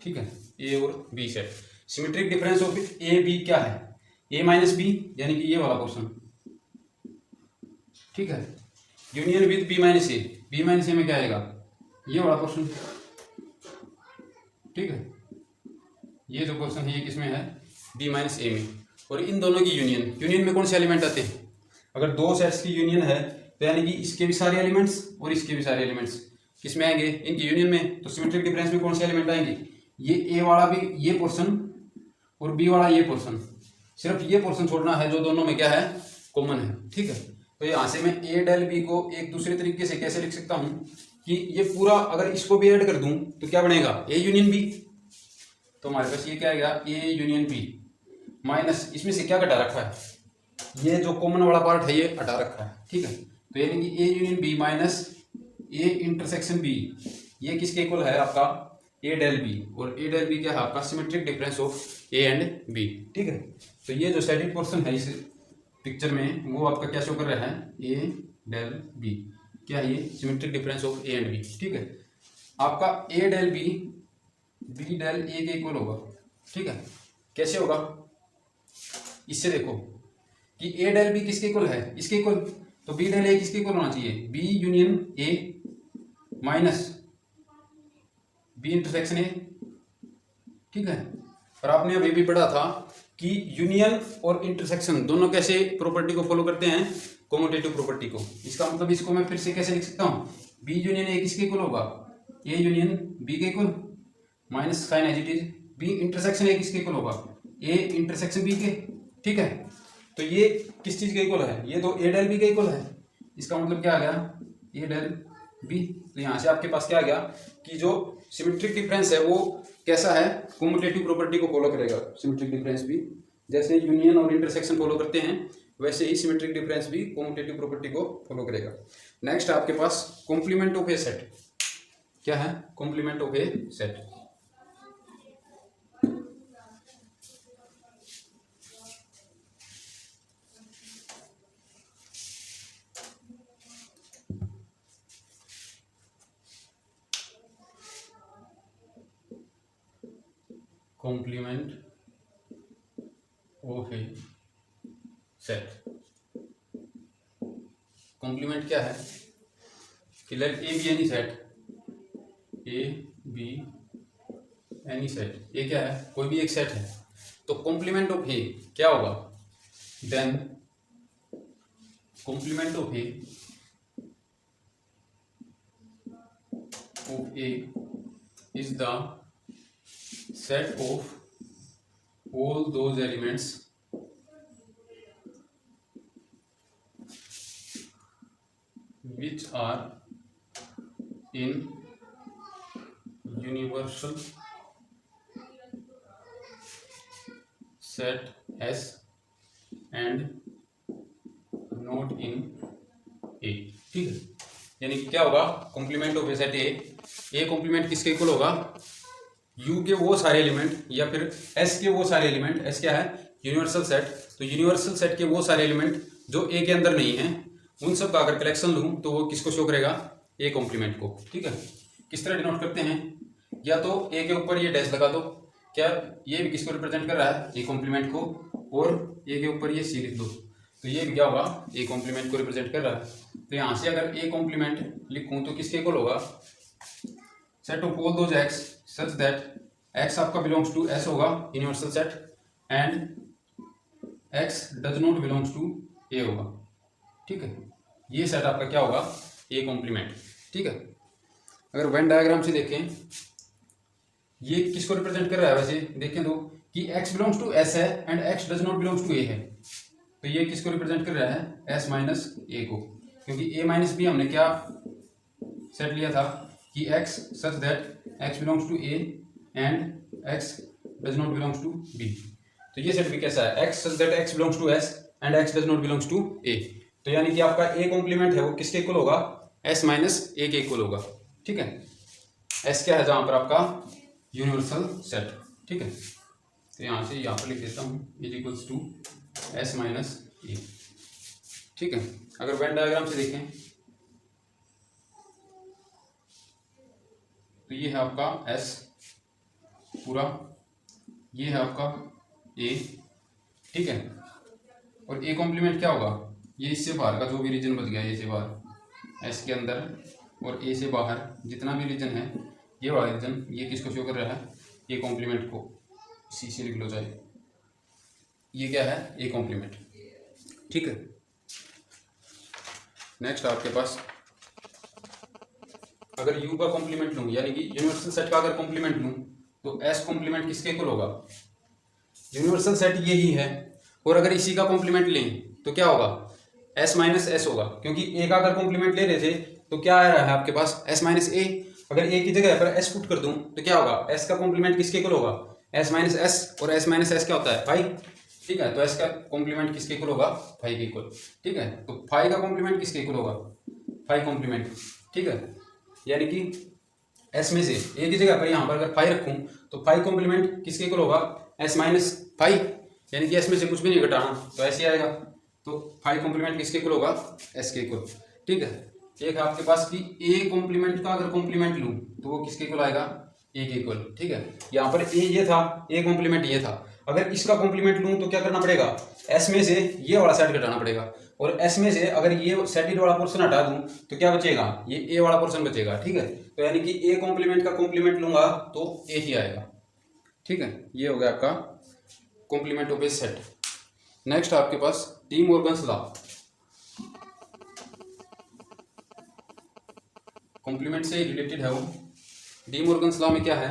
ठीक है। ए और B set. Symmetric difference of A B क्या है? ए माइनस बी, यानी कि ये वाला पोर्शन, ठीक है। Union with B minus A, B minus A में क्या आएगा? ये वाला पोर्शन, ठीक है। ये जो पोर्शन है ये किसमें है? बी माइनस ए में। और इन दोनों की यूनियन, यूनियन में कौन से एलिमेंट आते हैं? अगर दो सेट्स की यूनियन है तो यानी कि इसके भी सारे एलिमेंट्स और इसके भी सारे एलिमेंट्स किसमें आएंगे? इनकी यूनियन में। तो सिमेट्रिक डिफरेंस में कौन से एलिमेंट आएंगे? ये ए वाला भी ये पोर्शन और बी वाला ये पोर्शन, सिर्फ ये पोर्शन छोड़ना है जो दोनों में क्या है? कॉमन है, ठीक है। तो यहाँ से मैं ए डेल बी को एक दूसरे तरीके से कैसे लिख सकता हूँ कि ये पूरा अगर इसको भी ऐड कर दूं तो क्या बनेगा? A union B. तो हमारे पास ये क्या आएगा? ए यूनियन बी माइनस इसमें से क्या घटा रखा है? ये जो कॉमन वाला पार्ट है ये हटा रखा है, ठीक है। तो यानी कि A union B minus A intersection B, ये किसके इक्वल है? आपका ए डेल बी। और ए डेल बी क्या है? आपका symmetric difference of A and B, ठीक है। तो ये जो सेटेड पोर्शन है इस पिक्चर में वो आपका क्या शो कर रहा है? A del B. क्या है ये? Symmetric difference of A and B, ठीक है। आपका A del B B del A के इक्वल होगा, ठीक है। कैसे होगा? इससे देखो कि ए डेल बी किसके इक्वल है? इसके इक्वल। तो बी डेल ए किसके इक्वल होना चाहिए? B union A minus B intersection A, ठीक है। और आपने अभी भी पढ़ा था कि यूनियन और इंटरसेक्शन दोनों कैसे प्रॉपर्टी को फॉलो करते हैं? कॉम्यूटेटिव प्रॉपर्टी को। इसका मतलब इसको मैं फिर से कैसे लिख सकता हूँ? बी यूनियन ए किसके इक्वल होगा? ए यूनियन बी के equal minus sign as it is B intersection A किसके इक्वल होगा? ए इंटरसेक्शन बी के, ठीक है। तो ये किस चीज के इक्वल है? ये तो ए डेल बी के इक्वल है। इसका मतलब क्या आ गया? ए डेल बी। तो यहाँ से आपके पास क्या आ गया कि जो सिमेट्रिक डिफरेंस है वो कैसा है? कॉम्यूटेटिव प्रॉपर्टी को फॉलो करेगा। सिमेट्रिक डिफरेंस भी जैसे यूनियन और इंटरसेक्शन फॉलो करते हैं वैसे ही सिमेट्रिक डिफरेंस भी कॉम्यूटेटिव प्रॉपर्टी को फॉलो करेगा। नेक्स्ट आपके पास कॉम्प्लीमेंट ऑफ ए सेट। क्या है? Complement of a set. Complement of a set. Complement क्या है? कि let A B any set, A B any set. ये क्या है? कोई भी एक सेट है। तो कॉम्प्लीमेंट ऑफ ए क्या होगा? Then complement of A is the set of all those elements which are in universal set S and not in A, ठीक है। यानी क्या होगा? Complement of a set A complement किसके इक्वल होगा? U के वो सारे एलिमेंट या फिर एस के वो सारे एलिमेंट। एस क्या है? Universal set. तो यूनिवर्सल सेट के वो सारे एलिमेंट जो ए के अंदर नहीं है उन सब का अगर कलेक्शन लूँ तो वो किसको शो करेगा? ए कॉम्प्लीमेंट को, ठीक है। किस तरह डिनोट करते हैं? या तो ए के ऊपर ये डैश लगा दो। क्या ये भी किसको रिप्रेजेंट कर रहा है? ए कॉम्प्लीमेंट को। और ए के ऊपर ये सी लिख दो तो ये क्या होगा? ए कॉम्प्लीमेंट को रिप्रेजेंट कर रहा है। तो यहाँ से अगर ए कॉम्प्लीमेंट लिखूँ तो किसके इक्वल होगा? Set of all those x such that x आपका बिलोंग्स टू एस होगा universal set and x does not belongs to A होगा, ठीक है। ये सेट आपका क्या होगा? ए कॉम्प्लीमेंट, ठीक है। अगर वेन डायग्राम से देखें ये किसको रिप्रेजेंट कर रहा है? वैसे देखें तो कि एक्स बिलोंग्स टू एस है and x does not belongs to A है। तो ये किसको रिप्रेजेंट कर रहा है, एस माइनस ए को, क्योंकि ए माइनस बी हमने क्या सेट लिया था कि x such that x belongs to A and x does not belongs to B. तो ये सेट भी कैसा है, x such that x belongs to S and x does not belongs to A. तो यानी कि आपका ए कॉम्प्लीमेंट है वो किसके इक्वल होगा, एस माइनस ए के इक्वल होगा। ठीक है, एस क्या है जहां पर आपका यूनिवर्सल सेट। ठीक है, तो यहां से यहां पर लिख देता हूं is equals to S minus A. ठीक है, अगर वेन डायग्राम से देखें तो ये है आपका एस पूरा, ये है आपका ए। ठीक है, और ए कॉम्प्लीमेंट क्या होगा, ये इससे बाहर का जो भी रीजन बच गया, ए से बाहर, एस के अंदर और ए से बाहर जितना भी रीजन है, ये वाला रीजन ये किसको शो कर रहा है, ए कॉम्प्लीमेंट को। सी से लिख लो चाहे, ये क्या है, ए कॉम्प्लीमेंट। ठीक है, नेक्स्ट आपके पास अगर यू का कॉम्प्लीमेंट लूँ, यानी कि यूनिवर्सल सेट का अगर कॉम्प्लीमेंट लूँ तो एस कॉम्प्लीमेंट किसके इक्वल होगा, यूनिवर्सल सेट ये ही है, और अगर इसी का कॉम्प्लीमेंट लें तो क्या होगा, एस माइनस एस होगा, क्योंकि ए का अगर कॉम्प्लीमेंट ले रहे थे तो क्या आ रहा है आपके पास, एस माइनस ए। अगर ए की जगह पर एस पुट कर दूं तो क्या होगा, एस का कॉम्प्लीमेंट किसके इक्वल होगा, एस माइनस एस, और एस माइनस एस क्या होता है, फाइव। ठीक है, तो एस का कॉम्प्लीमेंट किसके इक्वल होगा, फाइव के इक्वल। ठीक है, तो फाइव का कॉम्प्लीमेंट किसके इक्वल होगा, फाइव कॉम्प्लीमेंट। ठीक है, यानी कि एस में से ए की जगह पर यहाँ पर अगर फाइव रखूँ तो फाइव कॉम्प्लीमेंट किसके इक्वल होगा, एस माइनस फाइव, यानी कि एस में से कुछ भी नहीं घटाना तो ऐसे आएगा। तो फाइव कॉम्प्लीमेंट किसके इक्वल होगा, एस के इक्वल। ठीक है, एक है आपके पास कि ए कॉम्प्लीमेंट का अगर कॉम्प्लीमेंट लूँ तो वो किसके इक्वल आएगा, ए के इक्वल। ठीक है, यहाँ पर ए ये था, ए कॉम्प्लीमेंट ये था, अगर इसका कॉम्प्लीमेंट लूँ तो क्या करना पड़ेगा, एस में से ये वाला सेट घटाना पड़ेगा, और एस में से अगर ये सेटेड वाला पोर्शन हटा दूं तो क्या बचेगा, ये ए वाला पोर्शन बचेगा। ठीक है, तो यानी कि ए कॉम्प्लीमेंट का कॉम्प्लीमेंट लूंगा तो ए ही आएगा। ठीक है, ये हो गया आपका complement of a set. Next आपके पास डी मॉर्गन्स लॉ, कॉम्प्लीमेंट से रिलेटेड है वो। डी मॉर्गन्स लॉ में क्या है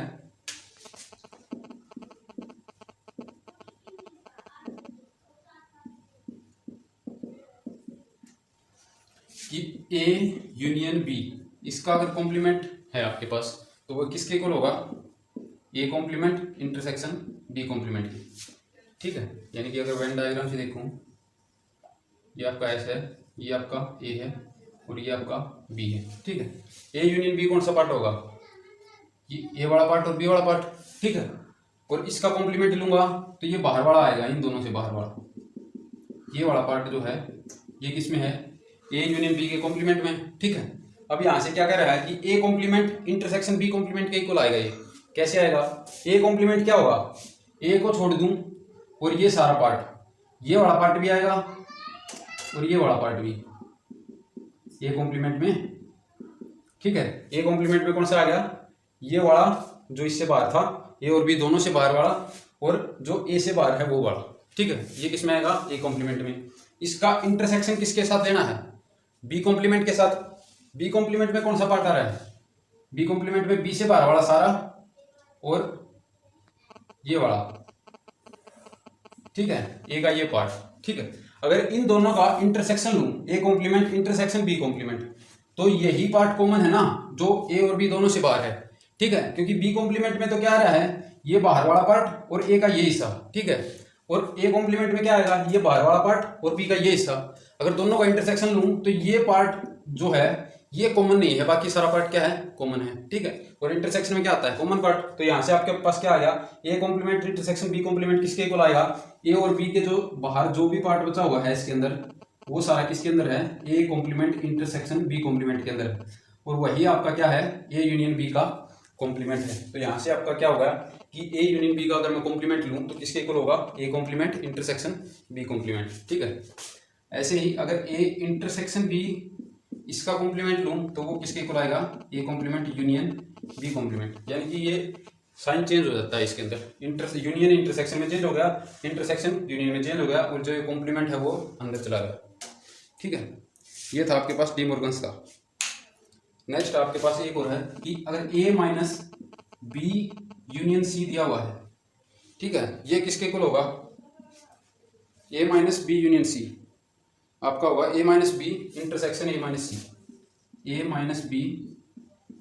कि ए यूनियन बी, इसका अगर कॉम्प्लीमेंट है आपके पास तो वो किसके इक्वल होगा, A complement intersection B complement की। ठीक है, यानी कि अगर वेन डायग्राम से देखूं, ये आपका एस है, ये आपका ए है और ये आपका बी है। ठीक है, ए यूनियन बी कौन सा पार्ट होगा, ये ए वाला पार्ट और बी वाला पार्ट। ठीक है, और इसका कॉम्प्लीमेंट लूंगा तो ये बाहर वाला आएगा, इन दोनों से बाहर वाला, ये वाला पार्ट जो है ये किस में है, ए यूनियन बी के कॉम्प्लीमेंट में। ठीक है, अब यहाँ से क्या कह रहा है कि A complement intersection B complement के इक्वल आएगा। ये कैसे आएगा, ए कॉम्प्लीमेंट क्या होगा, ए को छोड़ दूं और ये सारा पार्ट, ये वाला पार्ट भी आएगा और ये वाला पार्ट भी ए कॉम्प्लीमेंट में। ठीक है, ए कॉम्प्लीमेंट में कौन सा आ गया, ये वाला जो इससे बाहर था, ए और बी दोनों से बाहर वाला, और जो ए से बाहर है वो वाला। ठीक है, ये किस में आएगा, ए कॉम्प्लीमेंट में। इसका इंटरसेक्शन किसके साथ लेना है, बी कॉम्प्लीमेंट के साथ। बी कॉम्प्लीमेंट में कौन सा पार्ट आ रहा है, बी कॉम्प्लीमेंट में बी से बाहर वाला सारा और ये वाला। ठीक है, ए का ये पार्ट। ठीक है, अगर इन दोनों का इंटरसेक्शन लूं, A complement intersection B complement, तो यही पार्ट कॉमन है ना, जो ए और बी दोनों से बाहर है। ठीक है, क्योंकि बी कॉम्प्लीमेंट में तो क्या आ रहा है, ये बाहर वाला पार्ट और ए का ये हिस्सा। ठीक है, और ए कॉम्प्लीमेंट में क्या आएगा, ये बाहर वाला पार्ट और बी का ये हिस्सा। अगर दोनों का इंटरसेक्शन लूं तो ये पार्ट जो है ये कॉमन नहीं है, बाकी सारा पार्ट क्या है, कॉमन है। ठीक है, और इंटरसेक्शन में क्या आता है, कॉमन पार्ट। तो यहाँ से आपके पास क्या आ गया, A complement intersection B complement किसके इक्वल आएगा, ए और बी के जो बाहर जो भी पार्ट बचा हुआ है इसके अंदर, वो सारा किसके अंदर है, A complement intersection B complement के अंदर है, और वही आपका क्या है, ए यूनियन बी का कॉम्प्लीमेंट है। तो यहाँ से आपका क्या होगा कि ए यूनियन बी का अगर मैं कॉम्प्लीमेंट लूँ तो किसके इक्वल होगा, A complement intersection B complement. ठीक है, ऐसे ही अगर ए इंटरसेक्शन बी इसका कॉम्प्लीमेंट लूँ तो वो किसके इक्वल आएगा, A complement union B complement. यानी कि ये साइन चेंज हो जाता है इसके अंदर, यूनियन इंटरसेक्शन में चेंज हो गया, इंटरसेक्शन यूनियन में चेंज हो गया, और जो ये कॉम्प्लीमेंट है वो अंदर चला गया। ठीक है, ये था आपके पास डी मॉर्गन्स का। नेक्स्ट आपके पास एक और है कि अगर A minus B union C दिया हुआ है, ठीक है, ये किसके इक्वल होगा, A minus B union C आपका होगा A minus B intersection A minus C, A minus B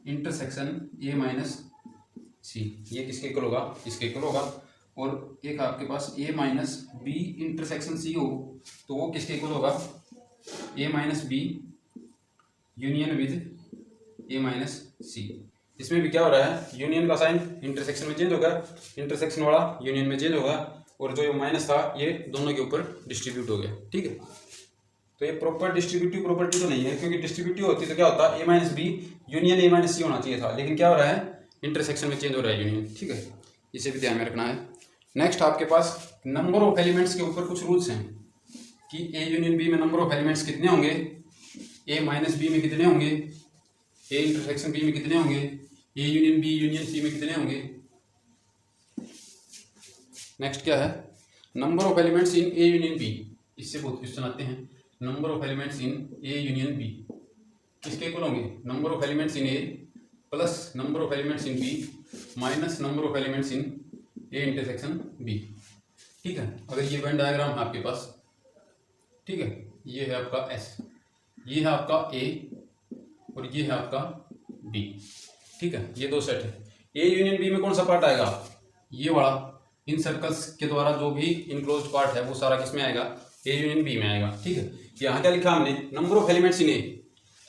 intersection A minus C, ये किसके इक्वल होगा, इसके इक्वल होगा। और एक आपके पास A minus B intersection C हो तो वो किसके इक्वल होगा, A minus B union with A minus C. इसमें भी क्या हो रहा है, यूनियन का साइन इंटरसेक्शन में चेंज होगा, इंटरसेक्शन वाला यूनियन में चेंज होगा, और जो माइनस था ये दोनों के ऊपर डिस्ट्रीब्यूट हो गया। ठीक है, तो ये प्रॉपर डिस्ट्रीब्यूटिव प्रॉपर्टी तो नहीं है, क्योंकि डिस्ट्रीब्यूटिव होती तो क्या होता, A minus B union A minus C होना चाहिए था, लेकिन क्या हो रहा है, इंटरसेक्शन में चेंज हो रहा है यूनियन। ठीक है, इसे भी ध्यान में रखना है। नेक्स्ट आपके पास नंबर ऑफ एलिमेंट्स के ऊपर कुछ रूल्स हैं कि ए यूनियन बी में नंबर ऑफ एलिमेंट्स कितने होंगे, ए माइनस बी में कितने होंगे, ए इंटरसेक्शन बी में कितने होंगे, A union B union C में कितने होंगे। नेक्स्ट क्या है, number of elements in A union B. इससे बहुत क्वेश्चन आते हैं। Number of elements in A union B किसके इक्वल होंगे, number of elements in A plus number of elements in B minus number of elements in A intersection B. ठीक है, अगर ये वेन डायग्राम है आपके पास, ठीक है, ये है आपका एस, ये है आपका ए और ये है आपका बी। ठीक है, ये दो सेट है। ए यूनियन बी में कौन सा पार्ट आएगा, ये वाला, इन सर्कल्स के द्वारा जो भी इनक्लोज्ड पार्ट है वो सारा किसमें आएगा, ए यूनियन बी में आएगा। ठीक है, यहाँ क्या लिखा हमने, नंबर ऑफ एलिमेंट्स इन ए।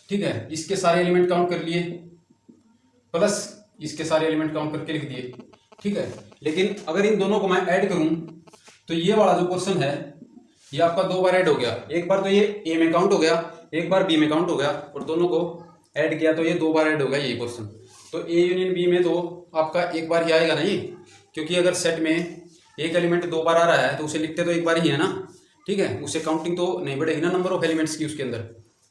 ठीक है, इसके सारे एलिमेंट काउंट कर लिए प्लस इसके सारे एलिमेंट काउंट करके लिख दिए। ठीक है, लेकिन अगर इन दोनों को मैं ऐड करूं तो ये वाला जो पोर्शन है ये आपका दो बार ऐड हो गया। एक बार तो ये ए में काउंट हो गया, एक बार बी में काउंट हो गया, और दोनों को ऐड किया तो ये दो बार ऐड हो गया यही पोर्शन। तो ए यूनियन बी में तो आपका एक बार ही आएगा नहीं, क्योंकि अगर सेट में एक एलिमेंट दो बार आ रहा है तो उसे लिखते तो एक बार ही है ना। ठीक है, उसे काउंटिंग तो नहीं बढ़ेगी ना नंबर ऑफ एलिमेंट्स की उसके अंदर।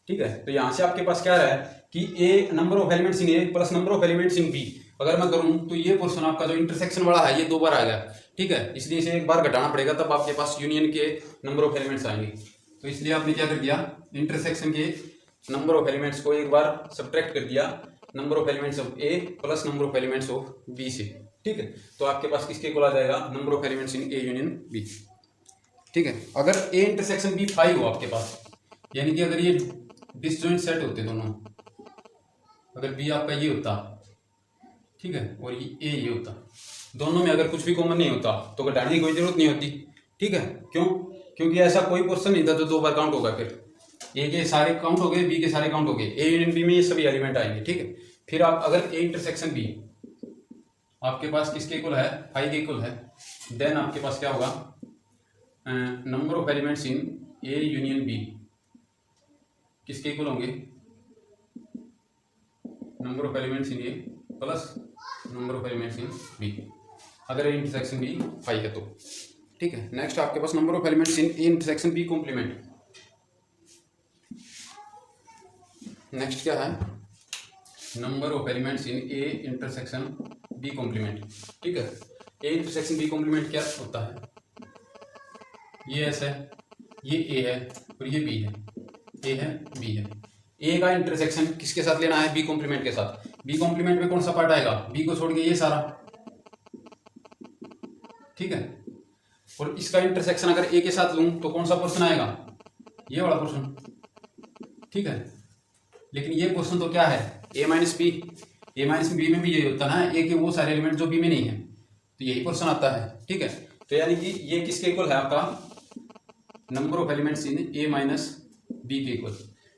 ठीक है, तो यहाँ से आपके पास क्या रहा है कि A number of elements in A plus number of elements in B अगर मैं करूँ तो ये पोर्शन आपका जो इंटरसेक्शन वाला है ये दो बार आ गया। ठीक है, इसलिए इसे एक बार घटाना पड़ेगा, तब आपके पास यूनियन के नंबर ऑफ एलिमेंट्स आएंगे। तो इसलिए आपने क्या कर दिया, इंटरसेक्शन के नंबर ऑफ एलिमेंट्स को एक बार सब्ट्रैक्ट कर दिया number of elements of A plus number of elements of B से। ठीक है, तो आपके पास किसके इक्वल आ जाएगा, number of elements in A union B. ठीक है, अगर ए इंटरसेक्शन बी 5 हो आपके पास, यानी कि अगर ये डिसजॉइंट सेट होते दोनों, अगर बी आपका ये होता, ठीक है, और ये ए ये होता, दोनों में अगर कुछ भी कॉमन नहीं होता तो घटाने की कोई जरूरत नहीं होती। ठीक है, क्यों, क्योंकि ऐसा कोई पोर्शन नहीं था जो दो बार काउंट होगा। फिर ए के सारे काउंट हो गए, बी के सारे काउंट हो गए, ए यूनियन बी में ये सभी एलिमेंट आएंगे। ठीक है, फिर आप अगर ए इंटरसेक्शन बी आपके पास किसके इक्वल है, 5 के इक्वल है, देन आपके पास क्या होगा, number of elements in A union B किसके इक्वल होंगे, number of elements in A plus number of elements in B, अगर ए इंटरसेक्शन बी 5 है तो। ठीक है, नेक्स्ट आपके पास number of elements in A intersection B complement. Next क्या है, number of elements in A intersection B complement. ठीक है, ए इंटरसेक्शन बी कॉम्प्लीमेंट क्या होता है, ये एस है, ये ए है और ये बी है, ए है बी है। ए का इंटरसेक्शन किसके साथ लेना है, बी कॉम्प्लीमेंट के साथ। बी कॉम्प्लीमेंट में कौन सा पार्ट आएगा, बी को छोड़ के ये सारा। ठीक है, और इसका इंटरसेक्शन अगर ए के साथ लूं तो कौन सा पोर्शन आएगा, ये वाला पोर्शन। ठीक है, लेकिन ये पोर्शन तो क्या है, A minus B, A minus B में भी यही होता है ना, ए के वो सारे एलिमेंट जो बी में नहीं है, तो यही पोर्शन आता है। ठीक है, तो यानी कि ये किसके इक्वल है आपका, number of elements in A minus B के इक्वल।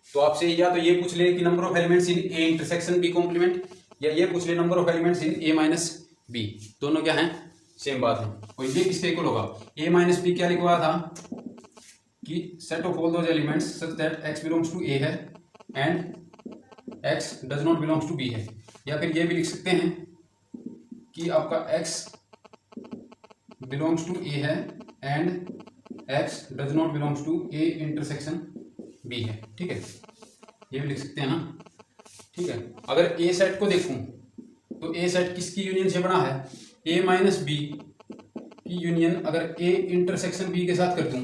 तो आपसे या तो ये पूछ ले कि number of elements in A intersection B complement, या ये पूछ ले number of elements in A minus B, दोनों क्या है, सेम बात है। और ये किसके इक्वल होगा, ए माइनस बी क्या लिखा था कि set of all those elements such that x belongs to A है and x does not belongs to B है। या फिर ये भी लिख सकते हैं कि आपका एक्स बिलोंग्स टू ए है and x does not belongs to A intersection B है। ठीक है, ये भी लिख सकते हैं ना। ठीक है, अगर ए सेट को देखूं तो ए सेट किसकी यूनियन से बना है, ए माइनस बी की यूनियन अगर ए इंटरसेक्शन बी के साथ कर दूं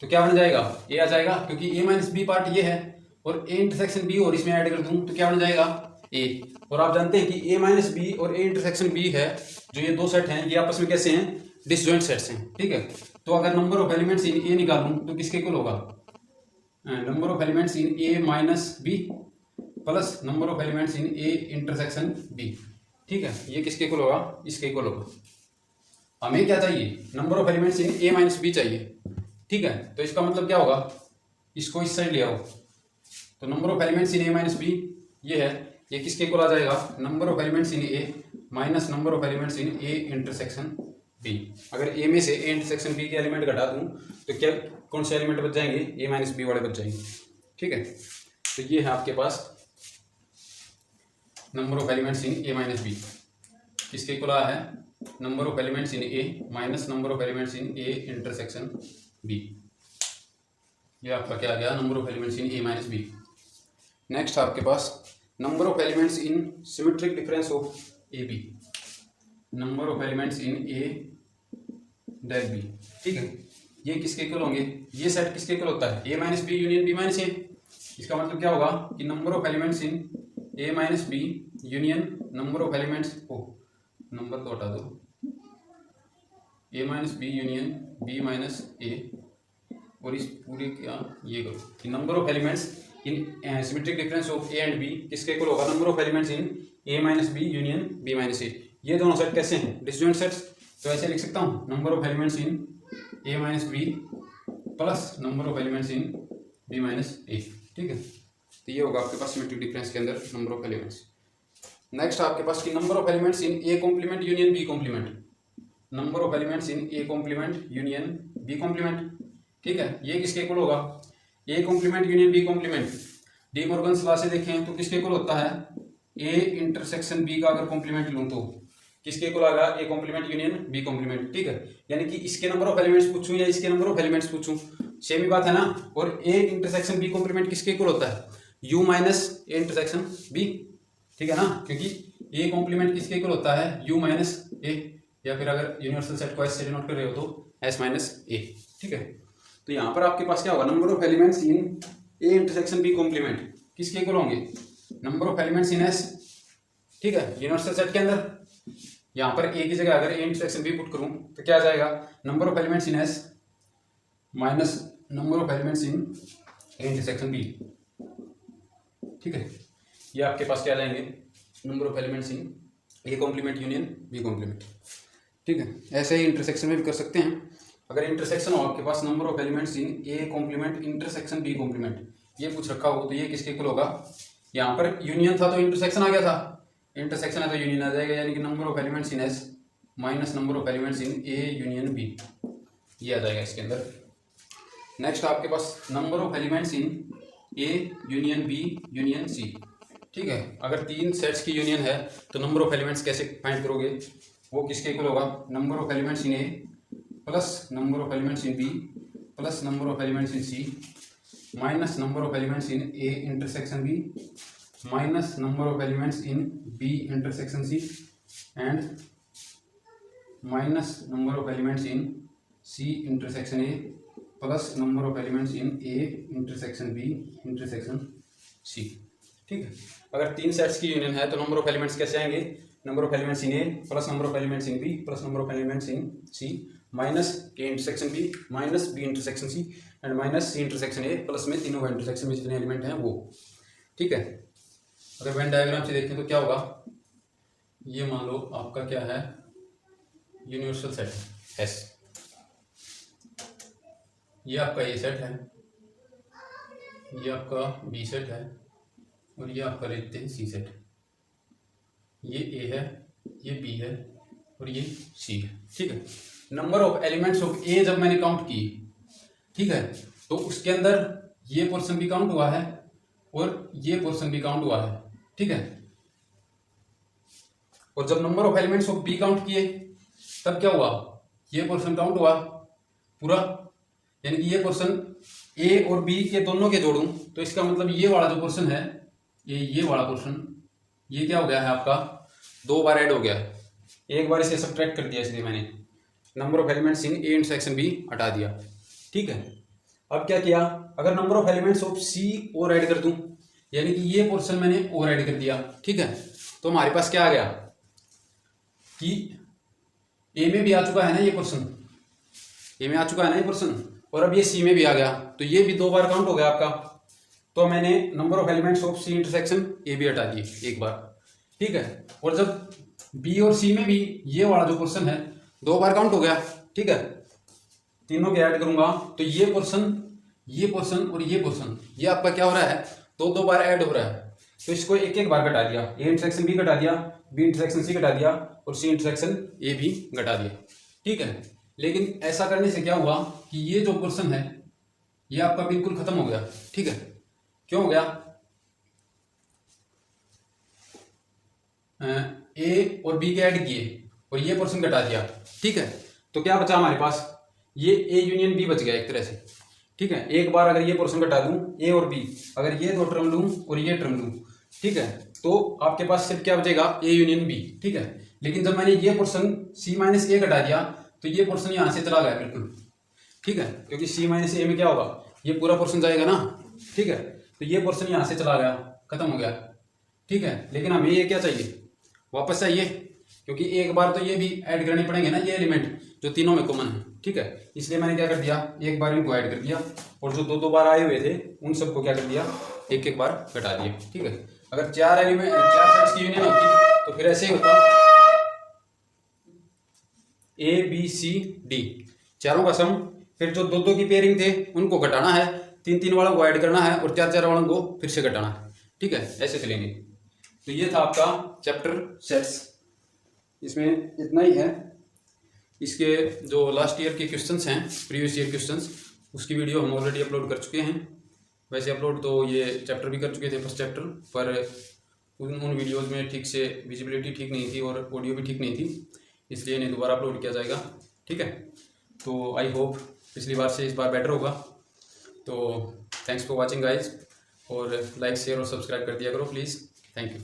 तो क्या बन जाएगा, ए आ जाएगा, क्योंकि ए माइनस बी पार्ट ये है, और ए इंटरसेक्शन बी और इसमें ऐड कर दूं तो क्या बन जाएगा, ए। और आप जानते हैं कि ए माइनस बी और ए इंटरसेक्शन बी है, जो ये दो सेट हैं ये आपस में कैसे हैं, डिसजॉइंट सेट्स हैं। ठीक है, तो अगर number of elements in A निकालूं तो किसके इक्वल होगा, number of elements in A minus B plus number of elements in A intersection B. ठीक है, ये किसके इक्वल होगा, इसके इक्वल होगा। हमें क्या चाहिए, number of elements in A minus B चाहिए। ठीक है, तो इसका मतलब क्या होगा, इसको इस साइड ले आओ, तो number of elements in A minus B ये है, ये किसके इक्वल आ जाएगा, number of elements in A minus number of elements in A intersection B. अगर ए में से ए इंटरसेक्शन बी के एलिमेंट घटा दूं तो क्या कौन से एलिमेंट बच जाएंगे, ए माइनस बी वाले बच जाएंगे। ठीक है, तो ये है आपके पास number of elements in A minus B, किसके इक्वल आया है, number of elements in A minus number of elements in A intersection B. ये आपका क्या आ गया, number of elements in A minus B. Next आपके पास number of elements in symmetric difference of A B, number of elements in A del B. ठीक है, ये किसके इक्वल होंगे, ये सेट किसके इक्वल होता है, A minus B union B minus A. इसका मतलब क्या होगा कि number of elements in A minus B union number of elements, ओ नंबर तो हटा दो, A minus B union B minus A, और इस पूरे क्या ये करो कि number of elements in symmetric difference of A and B किसके इक्वल होगा, number of elements in A minus B union B minus ए। ये दोनों सेट कैसे हैं, डिसजॉइंट सेट्स, तो ऐसे लिख सकता हूँ, number of elements in A minus B plus number of elements in B minus A. ठीक है, तो ये होगा आपके पास सिमेट्रिक डिफरेंस के अंदर नंबर ऑफ एलिमेंट्स। नेक्स्ट आपके पास की number of elements in A complement union B complement, number of elements in A complement union B complement. ठीक है, ये किसके इक्वल होगा, A complement union B complement. De Morgan's law से देखें तो किसके इक्वल होता है, ए इंटरसेक्शन बी का अगर कॉम्प्लीमेंट लूँ तो किसके इक्वल आएगा, A complement union B complement. ठीक है, यानी कि इसके नंबर ऑफ एलिमेंट्स पूछूं या इसके नंबर ऑफ एलिमेंट्स पूछूं, सेम ही बात है ना। और ए इंटरसेक्शन बी कॉम्प्लीमेंट किसके इक्वल होता है, U minus A intersection B. ठीक है ना, क्योंकि ए कॉम्प्लीमेंट किसके इक्वल होता है, यू माइनस ए, या फिर अगर यूनिवर्सल सेट को एस से डिनोट कर रहे हो तो एस माइनस ए। ठीक है, तो यहाँ पर आपके पास क्या होगा, number of elements in A intersection B complement किसके इक्वल होंगे, number of elements in S. ठीक है, यूनिवर्सल सेट के अंदर यहाँ पर ए की जगह अगर ए इंटरसेक्शन बी पुट करूँ तो क्या आ जाएगा, number of elements in S minus number of elements in A intersection B. ठीक है, ये आपके पास क्या आ जाएंगे, number of elements in A complement union B complement. ठीक है, ऐसे ही इंटरसेक्शन में भी कर सकते हैं। अगर इंटरसेक्शन हो आपके पास number of elements in A complement intersection B complement, ये कुछ रखा हो तो ये किसके इक्वल होगा, यहाँ पर यूनियन था तो इंटरसेक्शन आ गया था, इंटरसेक्शन है तो यूनियन आ जाएगा, यानी कि number of elements in S minus number of elements in A union B, ये आ जाएगा इसके अंदर। नेक्स्ट आपके पास number of elements in A union B union C. ठीक है, अगर तीन सेट्स की यूनियन है तो नंबर ऑफ एलिमेंट्स कैसे फाइंड करोगे, वो किसके इक्वल होगा, number of elements in A plus number of elements in B plus number of elements in C minus number of elements in A intersection B minus number of elements in B intersection C and minus number of elements in C intersection A plus number of elements in A intersection B intersection C. ठीक है, अगर तीन sets की union है तो number of elements कैसे आएंगे, number of elements in A plus number of elements in B plus number of elements in C minus A intersection B minus B intersection C and minus C intersection A plus में तीनों intersection में जितने element हैं वो। ठीक है, अगर Venn diagram से देखें तो क्या होगा, ये मान लो आपका क्या है, यूनिवर्सल सेट एस, ये आपका ए सेट है, ये आपका बी सेट है और ये आपका लेते हैं सी सेट। ये ए है, ये बी है और ये सी है। ठीक है, नंबर ऑफ एलिमेंट्स ऑफ ए जब मैंने काउंट की, ठीक है, तो उसके अंदर ये पोर्शन भी काउंट हुआ है और ये पोर्शन भी काउंट हुआ है। ठीक है, और जब number of elements of B count किए तब क्या हुआ, ये पोर्शन काउंट हुआ पूरा, यानी कि ये पोर्शन ए और बी के दोनों के जोड़ूं तो इसका मतलब ये वाला जो पोर्शन है, ये वाला पोर्शन, ये क्या हो गया है आपका, दो बार ऐड हो गया, एक बार इसे सब्ट्रैक्ट कर दिया, इसलिए मैंने number of elements in A intersection B हटा दिया। ठीक है, अब क्या किया, अगर number of elements of C और ऐड कर दूं, यानी कि ये पोर्शन मैंने और ऐड कर दिया। ठीक है, तो हमारे पास क्या आ गया कि ए में भी आ चुका है ना ये पोर्शन, ए में आ चुका है ना ये पर्सन, और अब ये सी में भी आ गया, तो ये भी 2 बार काउंट हो गया आपका। तो मैंने number of elements of C intersection A भी हटा दिए एक बार, ठीक है। और जब बी और सी में भी ये वाला जो पोर्शन है 2 बार काउंट हो गया, ठीक है, तीनों के ऐड करूंगा तो ये पोर्शन और ये पोर्शन ये आपका क्या हो रहा है, 2 बार ऐड हो रहा है। तो इसको एक एक बार घटा दिया, ए इंटरसेक्शन बी घटा दिया, बी इंटरसेक्शन सी घटा दिया, और सी इंटरसेक्शन ए भी घटा दिया, ठीक है। लेकिन ऐसा करने से क्या हुआ कि ये जो पोर्शन है ये आपका बिल्कुल खत्म हो गया, ठीक है। क्यों हो गया, ए और बी के ऐड किए और ये पोर्शन घटा दिया, ठीक है। तो क्या बचा हमारे पास, ये ए यूनियन बी बच गया एक तरह से, ठीक है। एक बार अगर ये पोर्शन घटा दूं ए और बी, अगर ये 2 टर्म लूं और ये टर्म लूं, ठीक है, तो आपके पास सिर्फ क्या बचेगा, ए यूनियन बी, ठीक है। लेकिन जब मैंने ये पोर्शन सी माइनस ए घटा दिया तो ये पोर्शन यहाँ से चला गया बिल्कुल, ठीक है, क्योंकि सी माइनस ए में क्या होगा, ये पूरा पोर्शन जाएगा ना, ठीक है। तो ये पोर्शन यहाँ से चला गया, खत्म हो गया, ठीक है। लेकिन हमें ये क्या चाहिए, वापस चाहिए, क्योंकि एक बार तो ये भी ऐड करने पड़ेंगे ना, ये एलिमेंट जो तीनों में कॉमन है, ठीक है। इसलिए मैंने क्या कर दिया, एक बार इनको ऐड कर दिया, और जो 2 बार आए हुए थे उन सबको क्या कर दिया, एक एक बार घटा दिया, ठीक है। अगर 4 एलिमेंट 4 सेट्स की यूनियन होती तो फिर ऐसे ही होता, ए बी सी डी चारों का सम, फिर जो 2 की पेयरिंग थे उनको घटाना है, 3 वालों को ऐड करना है, और 4 वालों को फिर से घटाना है, ठीक है, ऐसे चलेंगे। तो ये था आपका चैप्टर सेट्स, इसमें इतना ही है। इसके जो लास्ट ईयर के क्वेश्चंस हैं, प्रीवियस ईयर क्वेश्चंस, उसकी वीडियो हम ऑलरेडी अपलोड कर चुके हैं। वैसे अपलोड तो ये चैप्टर भी कर चुके थे फर्स्ट चैप्टर, पर उन वीडियोस में ठीक से विजिबिलिटी ठीक नहीं थी और ऑडियो भी ठीक नहीं थी, इसलिए इन्हें दोबारा अपलोड किया जाएगा, ठीक है। तो आई होप पिछली बार से इस बार बेटर होगा। तो थैंक्स फॉर वॉचिंग गाइज, और लाइक शेयर और सब्सक्राइब कर दिया करो प्लीज़, थैंक यू।